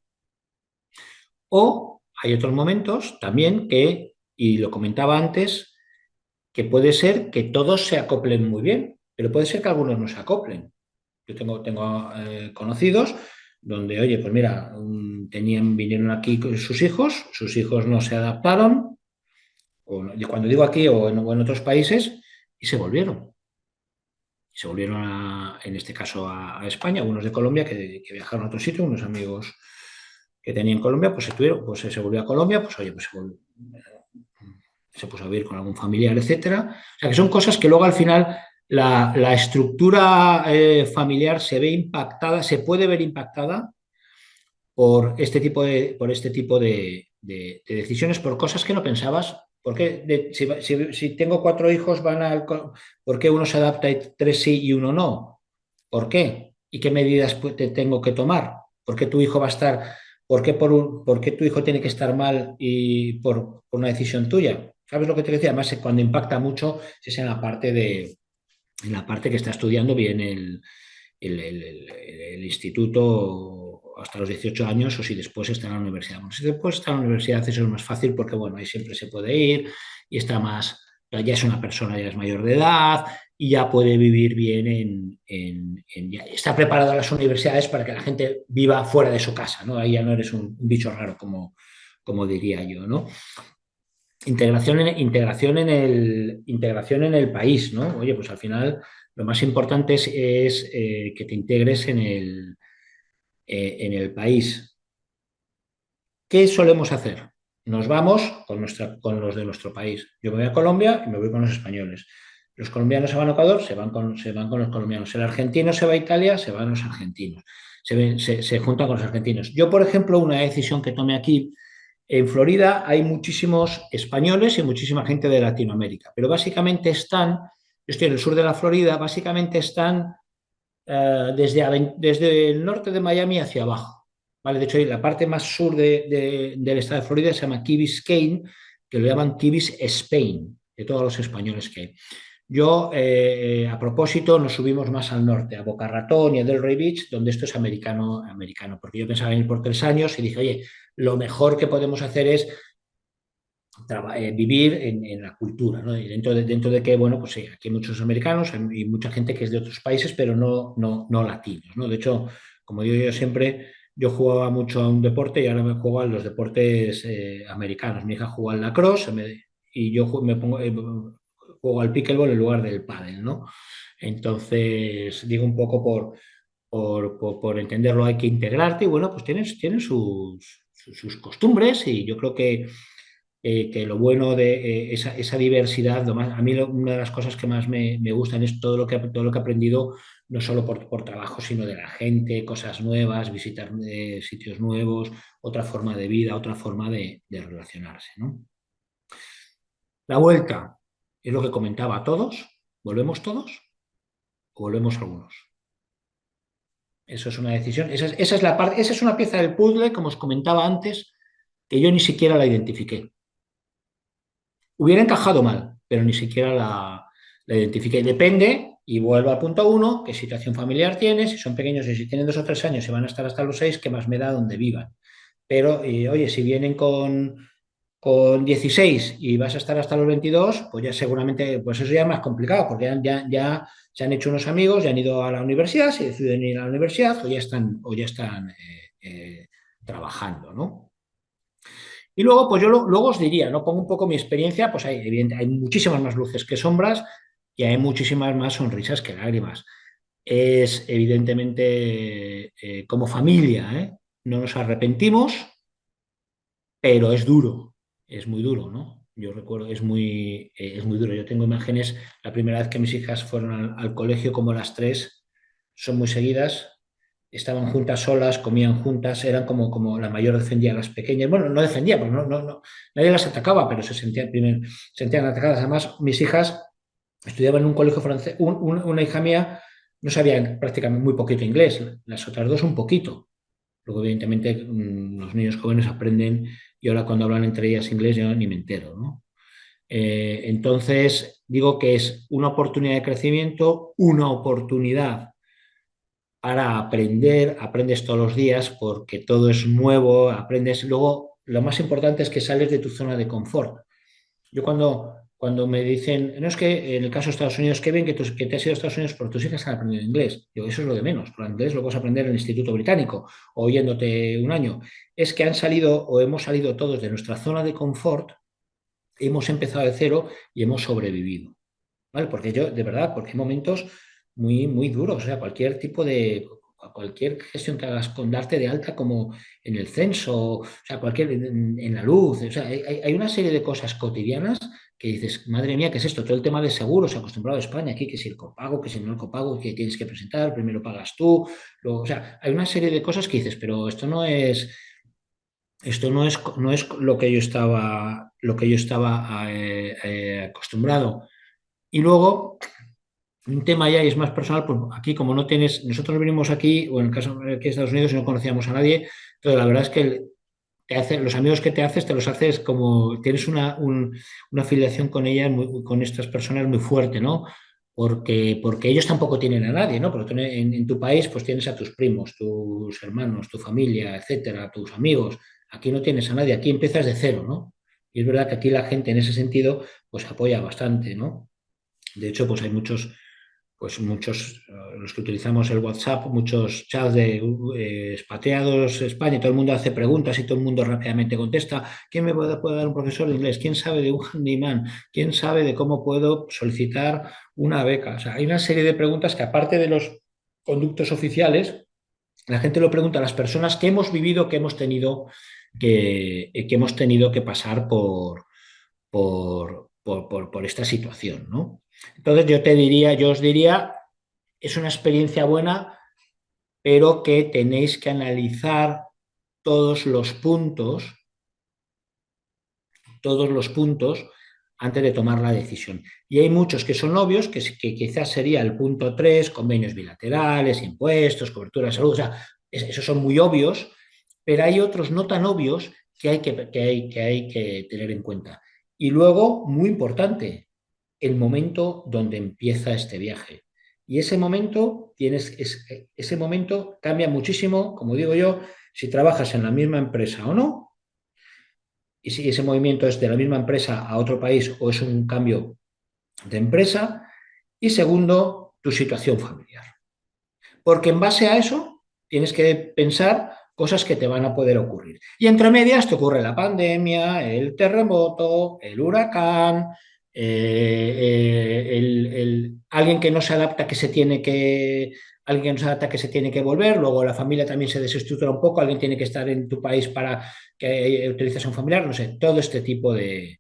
o hay otros momentos también y lo comentaba antes, que puede ser que todos se acoplen muy bien, pero puede ser que algunos no se acoplen. Yo tengo conocidos donde, oye, pues mira, vinieron aquí con sus hijos no se adaptaron, y cuando digo aquí o en otros países, y se volvieron. Y se volvieron, en este caso, a España, algunos de Colombia que viajaron a otro sitio, unos amigos que tenía en Colombia, pues se volvió a Colombia, pues oye, pues se puso a vivir con algún familiar, etcétera. O sea, que son cosas que luego al final la estructura familiar se puede ver impactada por este tipo de decisiones, por cosas que no pensabas. Si tengo 4 hijos, ¿por qué uno se adapta y 3 sí y uno no? ¿Por qué? ¿Y qué medidas te tengo que tomar? ¿Por qué tu hijo va a estar, por qué tu hijo tiene que estar mal y por una decisión tuya? ¿Sabes lo que te decía? Además, cuando impacta mucho es en la parte que está estudiando bien el instituto hasta los 18 años, o si después está en la universidad. Bueno, si después está en la universidad, eso es más fácil porque, bueno, ahí siempre se puede ir y ya es una persona, ya es mayor de edad y ya puede vivir bien ya está preparada las universidades para que la gente viva fuera de su casa, ¿no? Ahí ya no eres un bicho raro, como diría yo, ¿no? Integración en el país, ¿no? Oye, pues al final lo más importante es que te integres en el país. ¿Qué solemos hacer? Nos vamos con los de nuestro país. Yo me voy a Colombia y me voy con los españoles. Los colombianos se van a Ecuador, se van con los colombianos. El argentino se va a Italia, se van los argentinos. Se juntan con los argentinos. Yo, por ejemplo, una decisión que tomé aquí en Florida, hay muchísimos españoles y muchísima gente de Latinoamérica, pero básicamente yo estoy en el sur de la Florida, básicamente están desde el norte de Miami hacia abajo. ¿Vale? De hecho, la parte más sur del estado de Florida se llama Key Biscayne, que lo llaman Key Biscayne Spain, de todos los españoles que hay. Yo, a propósito, nos subimos más al norte, a Boca Ratón y a Delray Beach, donde esto es americano, americano, porque yo pensaba venir por 3 años y dije, oye, lo mejor que podemos hacer es vivir en la cultura, ¿no? Y dentro de que, bueno, pues sí, aquí hay muchos americanos y mucha gente que es de otros países, pero no latinos, ¿no? De hecho, como digo yo siempre, yo jugaba mucho a un deporte y ahora me juego a los deportes americanos. Mi hija juega al lacrosse y yo juego al pickleball en lugar del pádel, ¿no? Entonces, digo un poco por entenderlo, hay que integrarte y bueno, pues tienen sus costumbres y yo creo que lo bueno de esa diversidad, a mí una de las cosas que más me gustan es todo lo que he aprendido, no solo por trabajo, sino de la gente, cosas nuevas, visitar sitios nuevos, otra forma de vida, otra forma de relacionarse, ¿no? La vuelta es lo que comentaba, todos, ¿volvemos todos o volvemos algunos? Eso es una decisión, esa es la parte, esa es una pieza del puzzle, como os comentaba antes, que yo ni siquiera la identifiqué. Hubiera encajado mal, pero ni siquiera la identifiqué. Depende, y vuelvo al punto uno, qué situación familiar tienes, si son pequeños y si tienen 2 o 3 años y van a estar hasta los 6, qué más me da donde vivan. pero oye, si vienen con 16 y vas a estar hasta los 22, pues ya seguramente, pues eso ya es más complicado, porque ya se han hecho unos amigos, ya han ido a la universidad, se deciden ir a la universidad o ya están trabajando, ¿no? Y luego, pues yo luego os diría, ¿no? Pongo un poco mi experiencia, pues hay muchísimas más luces que sombras y hay muchísimas más sonrisas que lágrimas. Es evidentemente como familia, ¿eh? No nos arrepentimos, pero es duro, es muy duro, ¿no? Yo recuerdo, es muy duro. Yo tengo imágenes, la primera vez que mis hijas fueron al colegio, como las tres, son muy seguidas, estaban juntas solas, comían juntas, eran como la mayor defendía a las pequeñas. Bueno, no defendía, pues nadie las atacaba, pero se sentían atacadas. Además, mis hijas estudiaban en un colegio francés, una hija mía no sabía prácticamente muy poquito inglés, las otras dos un poquito. Luego, evidentemente, los niños jóvenes aprenden y ahora cuando hablan entre ellas inglés yo ni me entero, ¿no? Entonces, digo que es una oportunidad de crecimiento, una oportunidad para aprender, aprendes todos los días porque todo es nuevo, aprendes. Luego, lo más importante es que sales de tu zona de confort. Yo cuando me dicen, no es que en el caso de Estados Unidos, qué bien que te has ido a Estados Unidos porque tus hijas han aprendido inglés. Digo, eso es lo de menos, porque inglés lo puedes aprender en el Instituto Británico o oyéndote un año. Es que han salido o hemos salido todos de nuestra zona de confort, hemos empezado de cero y hemos sobrevivido. ¿Vale? Porque yo, de verdad, porque hay momentos muy, muy duros, o sea, cualquier gestión que hagas con darte de alta como en el censo, o sea, en la luz, o sea, hay una serie de cosas cotidianas que dices, madre mía, ¿qué es esto? Todo el tema de seguros, acostumbrado a España aquí, que si el copago, que si no el copago, que tienes que presentar, primero pagas tú, luego, o sea, hay una serie de cosas que dices, pero esto no es lo que yo estaba acostumbrado. Y luego, un tema ya y es más personal, pues aquí como no tienes, nosotros venimos aquí, o en el caso de aquí de Estados Unidos, y no conocíamos a nadie, pero la verdad es que los amigos que te haces, te los haces como, tienes una afiliación con ellas, con estas personas muy fuerte, ¿no? Porque ellos tampoco tienen a nadie, ¿no? Porque tú en tu país pues tienes a tus primos, tus hermanos, tu familia, etcétera, tus amigos. Aquí no tienes a nadie, aquí empiezas de cero, ¿no? Y es verdad que aquí la gente en ese sentido pues apoya bastante, ¿no? De hecho, pues hay muchos, los que utilizamos el WhatsApp, muchos chats de expatriados España, y todo el mundo hace preguntas y todo el mundo rápidamente contesta. ¿Quién me puede dar un profesor de inglés? ¿Quién sabe de un handyman? ¿Quién sabe de cómo puedo solicitar una beca? O sea, hay una serie de preguntas que aparte de los conductos oficiales, la gente lo pregunta a las personas que hemos vivido, que hemos tenido que pasar por esta situación, ¿no? Entonces yo os diría, es una experiencia buena, pero que tenéis que analizar todos los puntos, todos los puntos antes de tomar la decisión. Y hay muchos que son obvios, que quizás sería el punto 3, convenios bilaterales, impuestos, cobertura de salud, o sea, esos son muy obvios, pero hay otros no tan obvios que hay que tener en cuenta. Y luego, muy importante, el momento donde empieza este viaje. Y ese momento cambia muchísimo, como digo yo, si trabajas en la misma empresa o no, y si ese movimiento es de la misma empresa a otro país o es un cambio de empresa. Y segundo, tu situación familiar. Porque en base a eso tienes que pensar cosas que te van a poder ocurrir. Y entre medias te ocurre la pandemia, el terremoto, el huracán, alguien que no se adapta alguien que no se adapta que se tiene que volver, luego la familia también se desestructura un poco, alguien tiene que estar en tu país para que utilices a un familiar, no sé, todo este tipo de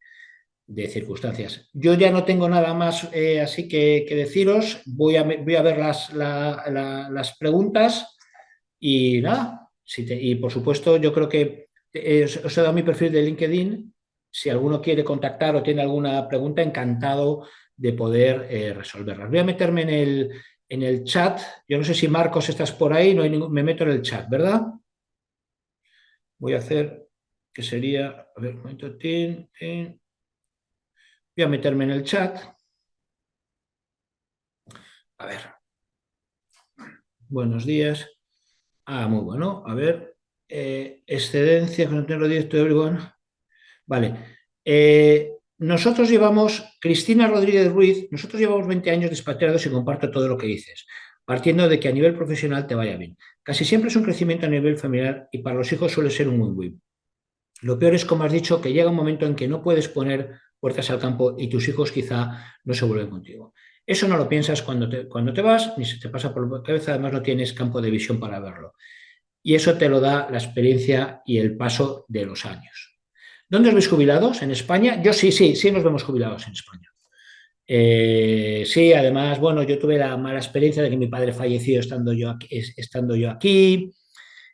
circunstancias. Yo ya no tengo nada más así que deciros. Voy a ver las preguntas y nada. Y por supuesto, yo creo que os he dado mi perfil de LinkedIn. Si alguno quiere contactar o tiene alguna pregunta, encantado de poder resolverlas. Voy a meterme en el chat. Yo no sé si Marcos estás por ahí, no hay me meto en el chat, ¿verdad? Voy a hacer que sería, a ver, un momento, voy a meterme en el chat. A ver, buenos días. Muy bueno. A ver. excedencia, con el directo de everyone. Vale. Nosotros llevamos, Cristina Rodríguez Ruiz, nosotros llevamos 20 años de expatriados y comparto todo lo que dices, partiendo de que a nivel profesional te vaya bien. Casi siempre es un crecimiento a nivel familiar y para los hijos suele ser un win-win. Lo peor es, como has dicho, que llega un momento en que no puedes poner puertas al campo y tus hijos quizá no se vuelven contigo. Eso no lo piensas cuando te vas, ni se te pasa por la cabeza, además no tienes campo de visión para verlo. Y eso te lo da la experiencia y el paso de los años. ¿Dónde os veis jubilados? ¿En España? Yo sí nos vemos jubilados en España. Sí, además, bueno, yo tuve la mala experiencia de que mi padre falleció estando yo aquí,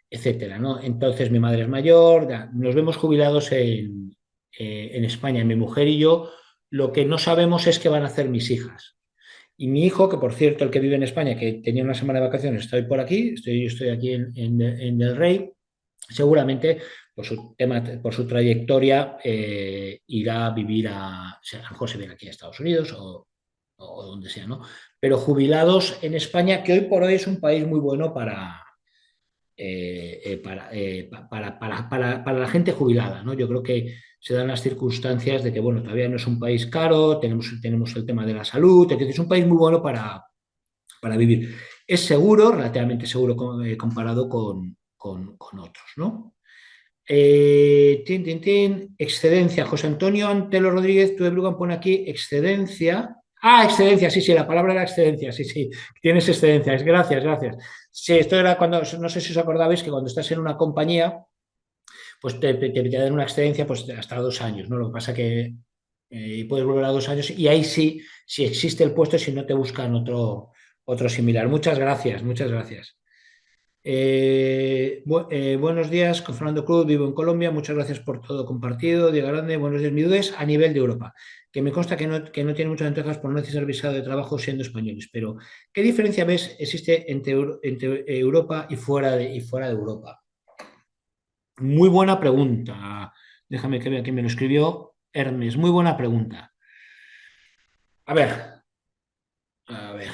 etcétera, ¿no? Entonces mi madre es mayor, nos vemos jubilados en España, mi mujer y yo. Lo que no sabemos es qué van a hacer mis hijas. Y mi hijo, que por cierto, el que vive en España, que tenía una semana de vacaciones, estoy por aquí, estoy aquí en El Rey, seguramente por su trayectoria irá a vivir o sea, a lo mejor se viene aquí a Estados Unidos o donde sea, ¿no? Pero jubilados en España, que hoy por hoy es un país muy bueno para la gente jubilada, ¿no? Yo creo que se dan las circunstancias de que, bueno, todavía no es un país caro, tenemos el tema de la salud, es un país muy bueno para vivir. Es seguro, relativamente seguro comparado con otros, ¿no? Excedencia. José Antonio Antelo Rodríguez, tú de Brugan pone aquí excedencia. Ah, excedencia, sí, la palabra era excedencia, sí, tienes excedencia, gracias. Sí, esto era cuando, no sé si os acordabais que cuando estás en una compañía, pues te dan una excedencia pues hasta 2 años, ¿no? Lo que pasa que puedes volver a 2 años y ahí sí, si existe el puesto, si no te buscan otro similar. Muchas gracias, muchas gracias. Buenos días, con Fernando Cruz, vivo en Colombia, muchas gracias por todo compartido. Diego Grande, buenos días. Mi duda es a nivel de Europa, que me consta que no tiene muchas ventajas por no necesitar visado de trabajo siendo españoles, pero ¿qué diferencia ves existe entre Europa y fuera de Europa? Muy buena pregunta. Déjame que vea quién me lo escribió. Hermes, muy buena pregunta. A ver, a ver.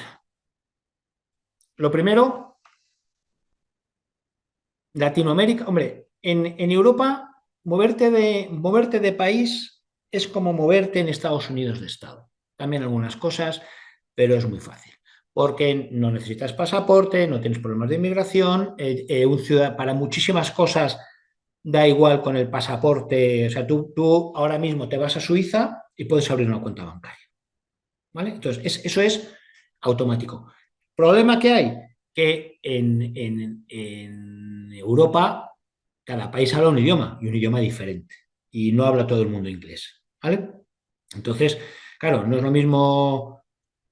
Lo primero, Latinoamérica, hombre, en Europa moverte de país es como moverte en Estados Unidos de estado. También algunas cosas, pero es muy fácil. Porque no necesitas pasaporte, no tienes problemas de inmigración, para muchísimas cosas da igual con el pasaporte. O sea, tú ahora mismo te vas a Suiza y puedes abrir una cuenta bancaria. ¿Vale? Entonces, eso es automático. ¿Problema que hay? Que en Europa cada país habla un idioma y un idioma diferente. Y no habla todo el mundo inglés. ¿Vale? Entonces, claro, no es lo mismo.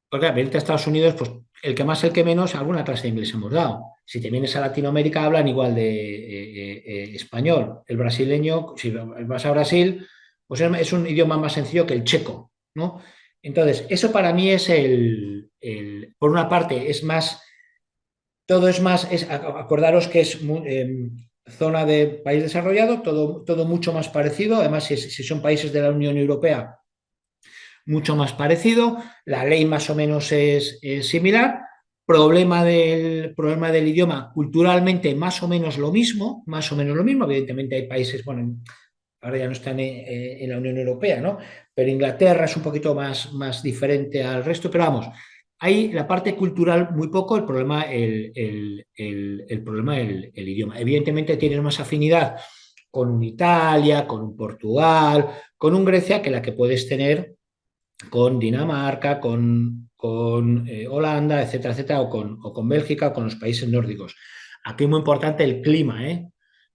Porque venirte a Estados Unidos, pues el que más, el que menos, alguna clase de inglés hemos dado. Si te vienes a Latinoamérica, hablan igual de español. El brasileño, si vas a Brasil, pues es un idioma más sencillo que el checo, ¿no? Entonces, eso para mí es por una parte, es más, todo es más, acordaros que es zona de país desarrollado, todo mucho más parecido. Además, si son países de la Unión Europea, mucho más parecido, la ley más o menos es similar, problema del idioma, culturalmente más o menos lo mismo, evidentemente hay países, bueno, ahora ya no están en la Unión Europea, ¿no? Pero Inglaterra es un poquito más diferente al resto, pero vamos, hay la parte cultural muy poco, el problema el idioma. Evidentemente tienes más afinidad con un Italia, con un Portugal, con un Grecia que la que puedes tener con Dinamarca, con Holanda, etcétera, o con Bélgica, o con los países nórdicos. Aquí muy importante el clima, ¿eh?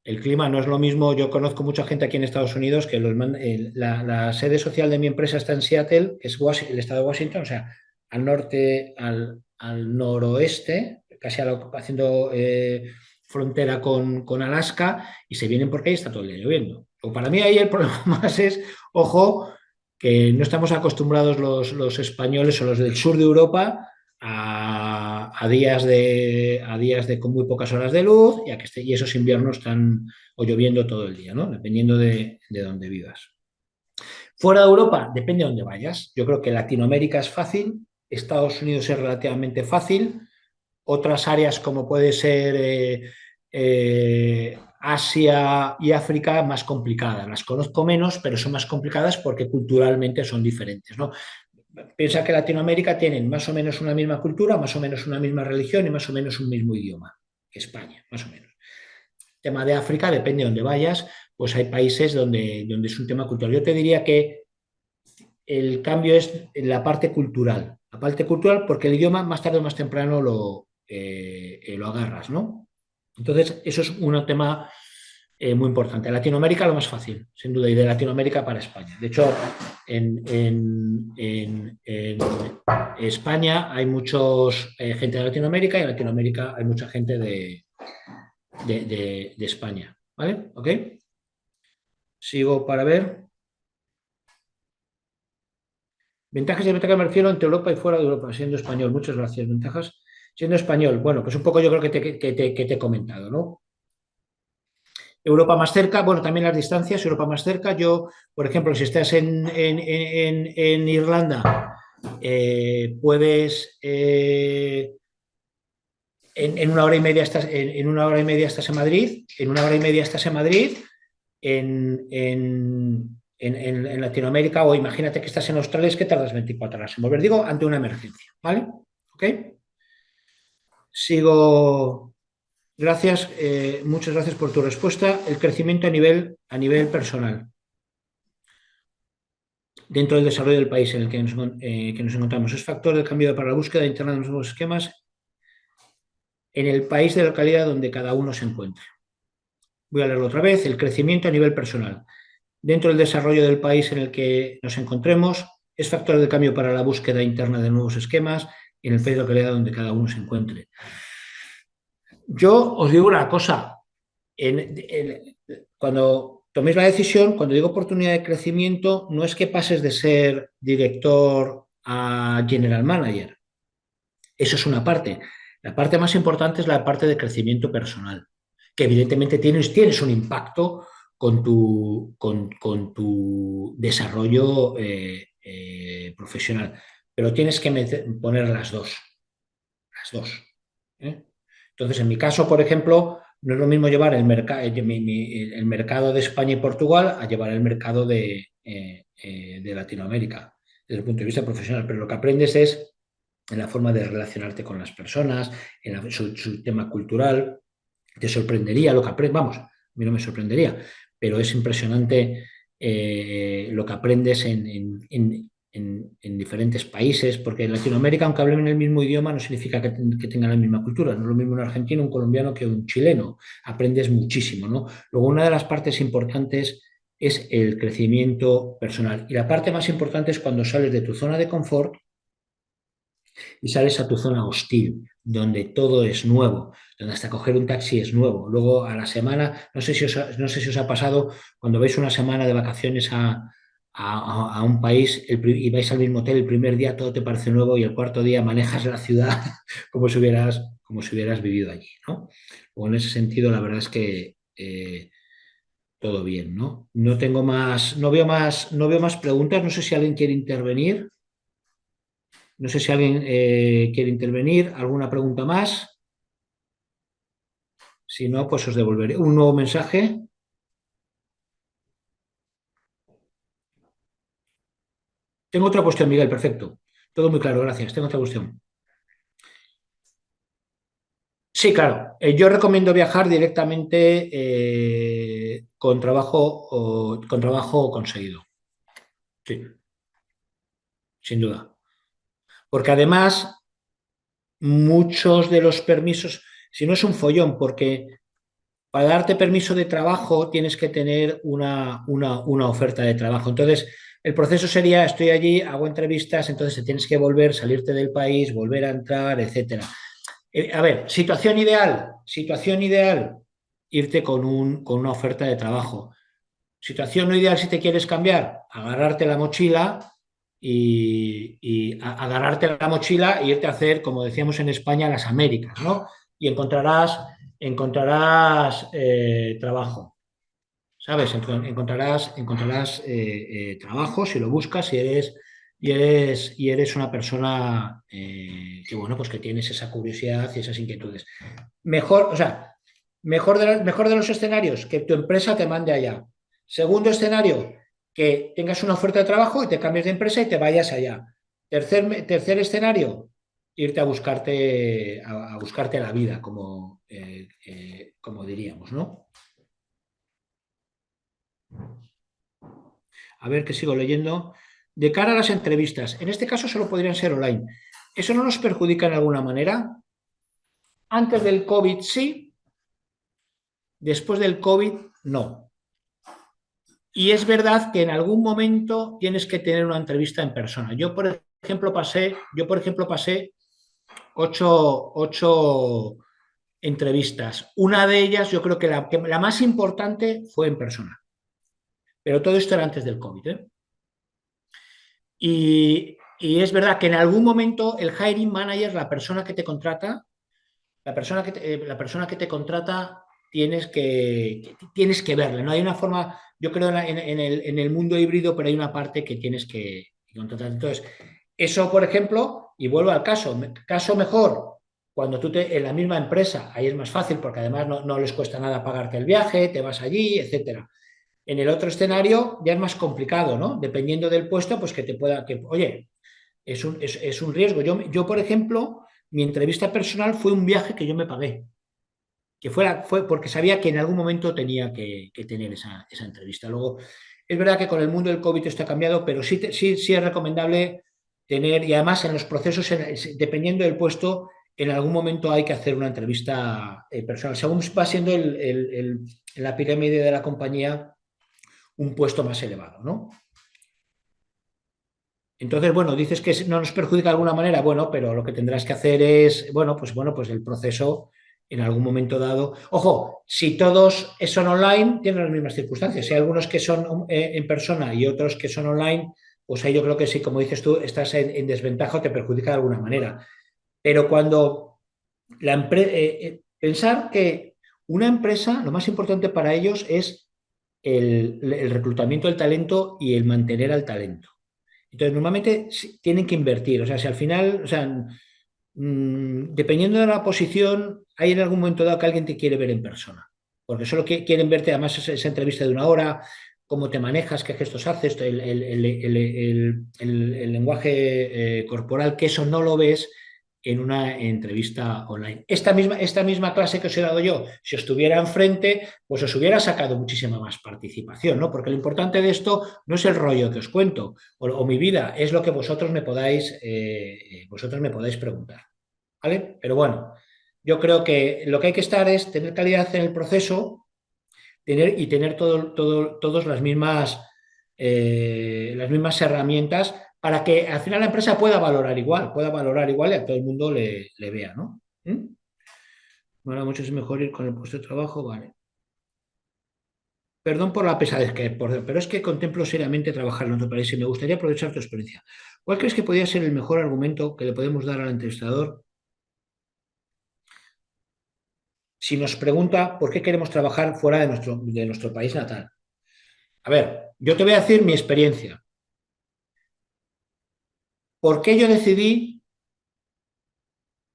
El clima no es lo mismo. Yo conozco mucha gente aquí en Estados Unidos que la sede social de mi empresa está en Seattle, que es el estado de Washington, o sea, al norte, al noroeste, casi haciendo frontera con Alaska, y se vienen porque ahí está todo el día lloviendo. O para mí ahí el problema más es, ojo, que no estamos acostumbrados los españoles o los del sur de Europa a días de con muy pocas horas de luz y esos inviernos están o lloviendo todo el día, ¿no? Dependiendo de dónde vivas. Fuera de Europa, depende de dónde vayas. Yo creo que Latinoamérica es fácil, Estados Unidos es relativamente fácil, otras áreas como puede ser Asia y África más complicadas. Las conozco menos, pero son más complicadas porque culturalmente son diferentes, ¿no? Piensa que Latinoamérica tienen más o menos una misma cultura, más o menos una misma religión y más o menos un mismo idioma que España, más o menos. El tema de África, depende de dónde vayas, pues hay países donde es un tema cultural. Yo te diría que el cambio es en la parte cultural. La parte cultural, porque el idioma más tarde o más temprano lo agarras, ¿no? Entonces, eso es un tema muy importante. Latinoamérica lo más fácil, sin duda, y de Latinoamérica para España. De hecho, en España hay muchos gente de Latinoamérica y en Latinoamérica hay mucha gente de España. ¿Vale? ¿Ok? Sigo para ver. Ventajas y desventajas me refiero entre Europa y fuera de Europa, siendo español. Muchas gracias. Ventajas siendo español. Bueno, pues un poco yo creo que te he comentado, ¿no? Europa más cerca, bueno, también las distancias, Europa más cerca. Yo, por ejemplo, si estás en Irlanda, puedes, en una hora y media estás, en una hora y media estás en Madrid, en una hora y media estás en Madrid, en Latinoamérica, o imagínate que estás en Australia, es que tardas 24 horas en volver, digo, ante una emergencia, ¿vale? ¿Ok? Sigo. Gracias, muchas gracias por tu respuesta. El crecimiento a nivel personal, dentro del desarrollo del país en el que nos encontramos, es factor del cambio para la búsqueda interna de los nuevos esquemas en el país de la localidad donde cada uno se encuentre. Voy a leerlo otra vez. El crecimiento a nivel personal, dentro del desarrollo del país en el que nos encontremos, es factor de cambio para la búsqueda interna de nuevos esquemas en el país de la localidad donde cada uno se encuentre. Yo os digo una cosa, cuando toméis la decisión, cuando digo oportunidad de crecimiento, no es que pases de ser director a general manager. Eso es una parte. La parte más importante es la parte de crecimiento personal, que evidentemente tienes un impacto con tu desarrollo profesional, pero tienes que poner las dos. ¿Eh? Entonces, en mi caso, por ejemplo, no es lo mismo llevar el mercado de España y Portugal a llevar el mercado de Latinoamérica, desde el punto de vista profesional, pero lo que aprendes es en la forma de relacionarte con las personas, en su tema cultural. Te sorprendería lo que aprendes, vamos, a mí no me sorprendería, pero es impresionante lo que aprendes en diferentes países, porque en Latinoamérica, aunque hablen el mismo idioma, no significa que tengan la misma cultura. No es lo mismo un argentino, un colombiano que un chileno. Aprendes muchísimo, ¿no? Luego, una de las partes importantes es el crecimiento personal. Y la parte más importante es cuando sales de tu zona de confort y sales a tu zona hostil, donde todo es nuevo, donde hasta coger un taxi es nuevo. Luego a la semana, no sé si os ha pasado, cuando vais una semana de vacaciones a un país y vais al mismo hotel, el primer día todo te parece nuevo y el cuarto día manejas la ciudad como si hubieras vivido allí, ¿no? O en ese sentido, la verdad es que todo bien, ¿no? No veo más preguntas, no sé si alguien quiere intervenir. No sé si alguien quiere intervenir. ¿Alguna pregunta más? Si no, pues os devolveré un nuevo mensaje. Tengo otra cuestión, Miguel, perfecto. Todo muy claro, gracias. Tengo otra cuestión. Sí, claro. Yo recomiendo viajar directamente con trabajo conseguido. Sí, sin duda. Porque además, muchos de los permisos, si no es un follón, porque para darte permiso de trabajo tienes que tener una oferta de trabajo. Entonces, el proceso sería, estoy allí, hago entrevistas, entonces te tienes que volver, salirte del país, volver a entrar, etcétera. A ver, situación ideal, irte con una oferta de trabajo. Situación no ideal si te quieres cambiar, agarrarte la mochila agarrarte la mochila e irte a hacer, como decíamos en España, las Américas, ¿no? Y encontrarás trabajo, ¿sabes? Encontrarás trabajo si lo buscas, y eres una persona que, bueno, pues que tienes esa curiosidad y esas inquietudes. Mejor, o sea, Mejor de los escenarios, que tu empresa te mande allá. Segundo escenario, que tengas una oferta de trabajo y te cambies de empresa y te vayas allá. Tercer escenario, irte a buscarte la vida, como diríamos, ¿no? A ver, que sigo leyendo. De cara a las entrevistas, en este caso solo podrían ser online. ¿Eso no nos perjudica en alguna manera? Antes del COVID sí, después del COVID no. Y es verdad que en algún momento tienes que tener una entrevista en persona. Yo por ejemplo pasé ocho entrevistas. Una de ellas, yo creo que la más importante fue en persona. Pero todo esto era antes del COVID, ¿eh? Y es verdad que en algún momento el hiring manager, la persona que te contrata, la persona que te contrata tienes que verle, ¿no? Hay una forma, yo creo en el mundo híbrido, pero hay una parte que tienes que contratar. Entonces, eso, por ejemplo, y vuelvo al caso mejor, cuando tú en la misma empresa, ahí es más fácil porque además no les cuesta nada pagarte el viaje, te vas allí, etcétera. En el otro escenario ya es más complicado, ¿no? Dependiendo del puesto, pues que te pueda, oye, es un riesgo. Yo, por ejemplo, mi entrevista personal fue un viaje que yo me pagué, que fue porque sabía que en algún momento tenía que tener esa entrevista. Luego, es verdad que con el mundo del COVID esto ha cambiado, pero sí es recomendable tener, y además en los procesos, dependiendo del puesto, en algún momento hay que hacer una entrevista personal, según va siendo en la pirámide de la compañía un puesto más elevado, ¿no? Entonces, bueno, dices que no nos perjudica de alguna manera, bueno, pero lo que tendrás que hacer es, bueno, pues el proceso en algún momento dado. Ojo, si todos son online, tienen las mismas circunstancias. Si hay algunos que son en persona y otros que son online, pues ahí yo creo que sí, como dices tú, estás en desventaja o te perjudica de alguna manera. Pero cuando pensar que una empresa, lo más importante para ellos es el reclutamiento del talento y el mantener al talento. Entonces, normalmente sí tienen que invertir. O sea, si al final, o sea, dependiendo de la posición, hay en algún momento dado que alguien te quiere ver en persona. Porque solo quieren verte, además, esa entrevista de una hora, cómo te manejas, qué gestos haces, el lenguaje corporal, que eso no lo ves en una entrevista online. Esta misma clase que os he dado yo, si os estuviera enfrente, pues os hubiera sacado muchísima más participación, ¿no? Porque lo importante de esto no es el rollo que os cuento o mi vida, es lo que vosotros me podáis preguntar, ¿vale? Pero bueno, yo creo que lo que hay que estar es tener calidad en el proceso, tener todos las mismas herramientas para que al final la empresa pueda valorar igual y a todo el mundo le vea, ¿no? ¿Mm? Bueno, mucho es mejor ir con el puesto de trabajo, vale. Perdón por la pesadez pero es que contemplo seriamente trabajar en otro país y me gustaría aprovechar tu experiencia. ¿Cuál crees que podría ser el mejor argumento que le podemos dar al entrevistador si nos pregunta por qué queremos trabajar fuera de nuestro país natal? A ver, yo te voy a decir mi experiencia. ¿Por qué yo decidí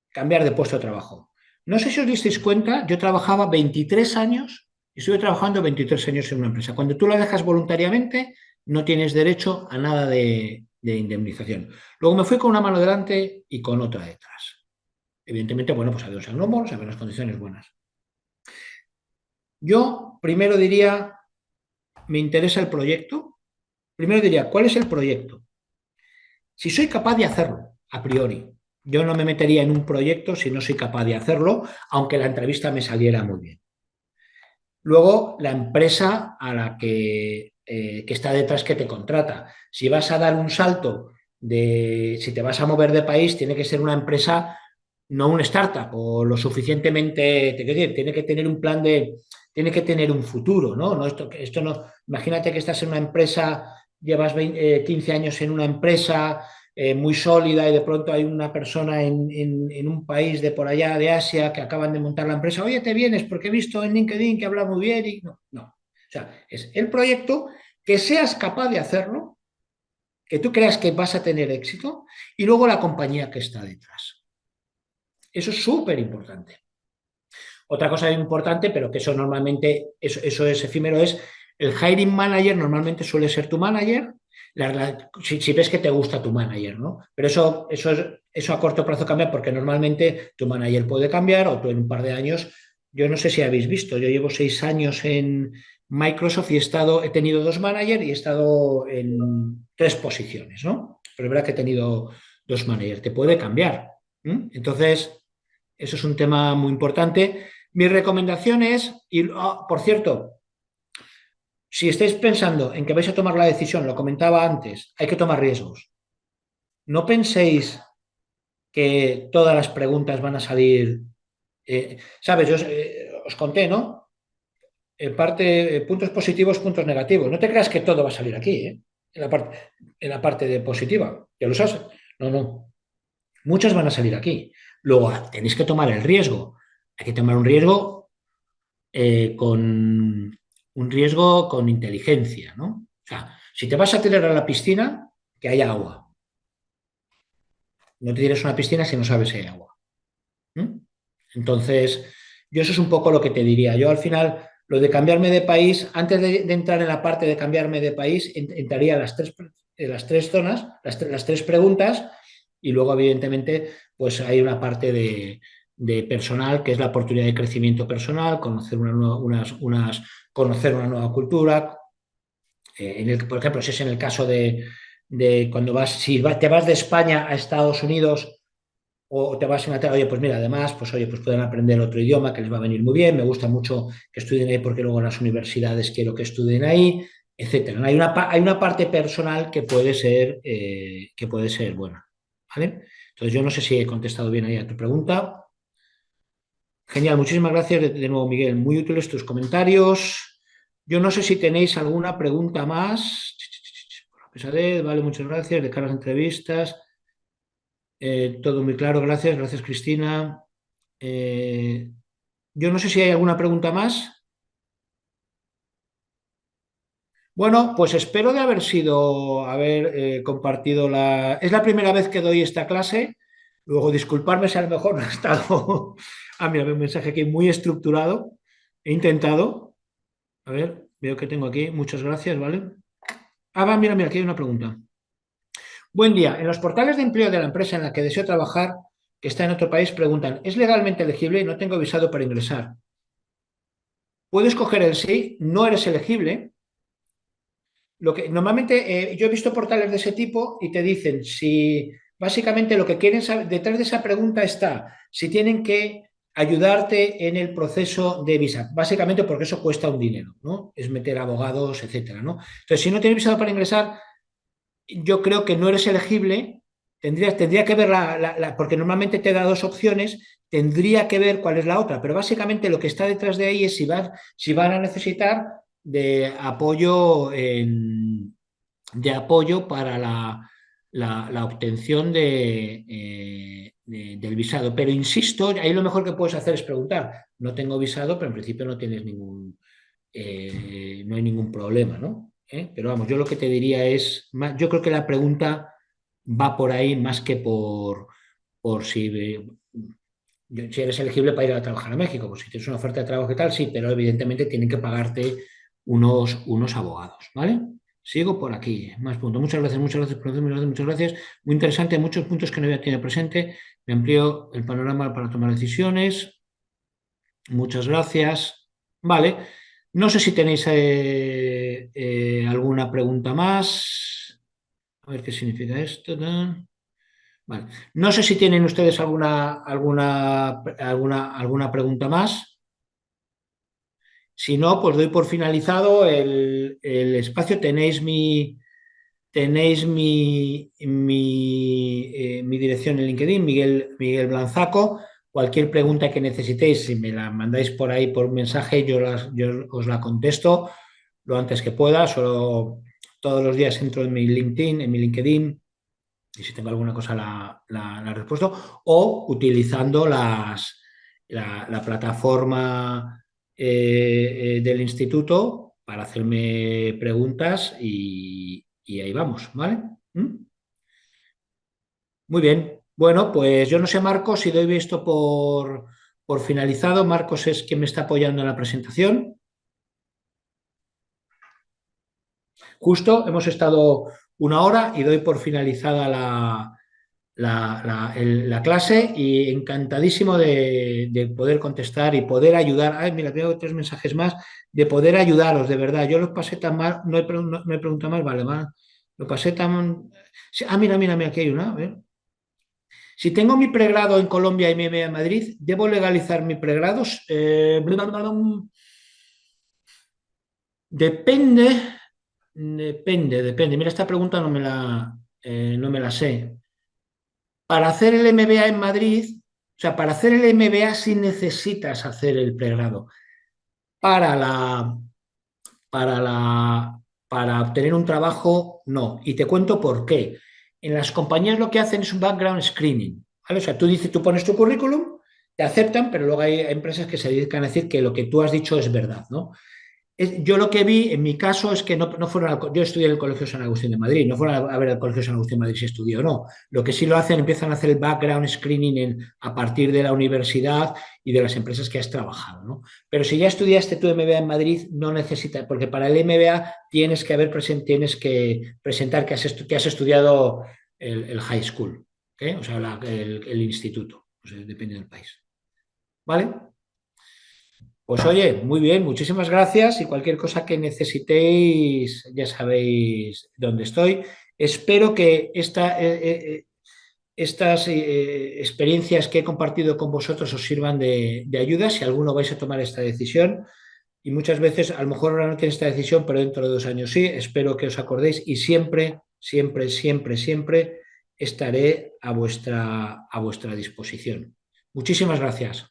cambiar de puesto de trabajo? No sé si os disteis cuenta, yo trabajaba 23 años y estuve trabajando 23 años en una empresa. Cuando tú la dejas voluntariamente, no tienes derecho a nada de indemnización. Luego me fui con una mano delante y con otra detrás. Evidentemente, bueno, pues había unos agnómoros, había unas condiciones buenas. Yo primero diría, me interesa el proyecto. Primero diría, ¿cuál es el proyecto? Si soy capaz de hacerlo, a priori. Yo no me metería en un proyecto si no soy capaz de hacerlo, aunque la entrevista me saliera muy bien. Luego, la empresa a la que está detrás que te contrata. Si vas a dar un salto si te vas a mover de país, tiene que ser una empresa, no un startup, o lo suficientemente, te quiero decir, tiene que tener un futuro, ¿no? Esto no, imagínate que estás en una empresa, llevas 15 años en una empresa muy sólida y de pronto hay una persona en un país de por allá de Asia que acaban de montar la empresa, oye, te vienes porque he visto en LinkedIn que habla muy bien y no, no. O sea, es el proyecto, que seas capaz de hacerlo, que tú creas que vas a tener éxito y luego la compañía que está detrás. Eso es súper importante. otra cosa importante, pero que eso normalmente, eso es efímero, es el hiring manager normalmente suele ser tu manager, si ves que te gusta tu manager, ¿no? Pero eso a corto plazo cambia porque normalmente tu manager puede cambiar o tú en un par de años, yo no sé si habéis visto, yo llevo 6 años en Microsoft y he tenido dos managers y he estado en tres posiciones, ¿no? Pero es verdad que he tenido dos managers, te puede cambiar. Entonces, eso es un tema muy importante. Mi recomendación es, por cierto, si estáis pensando en que vais a tomar la decisión, lo comentaba antes, hay que tomar riesgos. No penséis que todas las preguntas van a salir. ¿Sabes? Yo os conté, ¿no? Puntos positivos, puntos negativos. No te creas que todo va a salir aquí, ¿eh? En la parte de positiva. Ya lo sabes. No, no. Muchas van a salir aquí. Luego tenéis que tomar el riesgo. Hay que tomar un riesgo con inteligencia, ¿no? O sea, si te vas a tirar a la piscina, que haya agua. No te tires a una piscina si no sabes si hay agua. ¿Mm? Entonces, yo eso es un poco lo que te diría. Yo al final, lo de cambiarme de país, antes de entrar en la parte de cambiarme de país, entraría las tres zonas, las tres preguntas, y luego, evidentemente, pues hay una parte de personal, que es la oportunidad de crecimiento personal, conocer conocer una nueva cultura. Por ejemplo, si es en el caso de cuando te vas de España a Estados Unidos o te vas a Inglaterra, oye, pues mira, además, pues oye, pues pueden aprender otro idioma que les va a venir muy bien, me gusta mucho que estudien ahí porque luego en las universidades quiero que estudien ahí, etcétera. Hay una parte personal que puede ser buena, ¿vale? Entonces, yo no sé si he contestado bien ahí a tu pregunta. Genial, muchísimas gracias de nuevo, Miguel. Muy útiles tus comentarios. Yo no sé si tenéis alguna pregunta más. Pesadez, vale, muchas gracias. De cara a las entrevistas. Todo muy claro, gracias. Gracias, Cristina. Eh, yo no sé si hay alguna pregunta más. Bueno, pues espero de haber compartido la. Es la primera vez que doy esta clase. Luego, disculparme si a lo mejor no ha estado. Ah, mira, veo un mensaje aquí muy estructurado. He intentado. A ver, veo que tengo aquí. Muchas gracias, ¿vale? Ah, va, mira, mira, aquí hay una pregunta. Buen día. En los portales de empleo de la empresa en la que deseo trabajar, que está en otro país, preguntan, ¿es legalmente elegible? No tengo visado para ingresar. Puedes coger el sí, no eres elegible. Normalmente yo he visto portales de ese tipo y te dicen si básicamente lo que quieren saber, detrás de esa pregunta está si tienen que ayudarte en el proceso de visa, básicamente porque eso cuesta un dinero, ¿no? Es meter abogados, etcétera, ¿no? Entonces, si no tienes visado para ingresar, yo creo que no eres elegible, tendría que ver porque normalmente te da dos opciones, tendría que ver cuál es la otra, pero básicamente lo que está detrás de ahí es si van a necesitar de apoyo para la obtención del visado. Pero insisto, ahí lo mejor que puedes hacer es preguntar, no tengo visado, pero en principio no hay ningún problema, ¿no? Pero vamos, yo lo que te diría es, yo creo que la pregunta va por ahí más que por si eres elegible para ir a trabajar a México. Pues si tienes una oferta de trabajo y tal, sí, pero evidentemente tienen que pagarte unos abogados, ¿vale? Sigo por aquí. Más puntos. Muchas gracias por hacerme, muchas gracias. Muy interesante, muchos puntos que no había tenido presente. Me amplió el panorama para tomar decisiones. Muchas gracias. Vale. No sé si tenéis alguna pregunta más. A ver qué significa esto. ¿No? Vale. No sé si tienen ustedes alguna pregunta más. Si no, pues doy por finalizado el espacio. Tenéis mi dirección en LinkedIn, Miguel Blanzaco. Cualquier pregunta que necesitéis, si me la mandáis por ahí por mensaje, yo os la contesto lo antes que pueda. Solo todos los días entro en mi LinkedIn, y si tengo alguna cosa la respuesto, o utilizando la plataforma del instituto para hacerme preguntas y ahí vamos, ¿vale? ¿Mm? Muy bien. Bueno, pues yo no sé, Marco, si doy visto por finalizado. Marcos es quien me está apoyando en la presentación. Justo hemos estado una hora y doy por finalizada la clase y encantadísimo de poder contestar y poder ayudar. Ay, mira, tengo 3 mensajes más de poder ayudaros, de verdad. Yo lo pasé tan mal, no he preguntado más, vale, vale. Lo pasé tan... Sí, ah, mira, aquí hay una. A ver. Si tengo mi pregrado en Colombia y me voy a Madrid, ¿debo legalizar mi pregrado? Depende, depende. Mira, esta pregunta no me la sé. Para hacer el MBA en Madrid, o sea, para hacer el MBA sí necesitas hacer el pregrado. Para la, para la, para obtener un trabajo, no. Y te cuento por qué. En las compañías lo que hacen es un background screening, ¿vale? O sea, tú pones tu currículum, te aceptan, pero luego hay empresas que se dedican a decir que lo que tú has dicho es verdad, ¿no? Yo lo que vi en mi caso es que no fueron yo estudié en el Colegio San Agustín de Madrid, no fueron a ver el Colegio San Agustín de Madrid si estudió o no. Lo que sí lo hacen, empiezan a hacer el background screening a partir de la universidad y de las empresas que has trabajado, ¿no? Pero si ya estudiaste tu MBA en Madrid, no necesitas, porque para el MBA tienes que presentar que has estudiado el high school, ¿ok? O sea, el instituto, o sea, depende del país. ¿Vale? Pues oye, muy bien, muchísimas gracias y cualquier cosa que necesitéis, ya sabéis dónde estoy. Espero que estas experiencias que he compartido con vosotros os sirvan de ayuda si alguno vais a tomar esta decisión. Y muchas veces, a lo mejor ahora no tenéis esta decisión, pero dentro de 2 años sí. Espero que os acordéis y siempre estaré a vuestra disposición. Muchísimas gracias.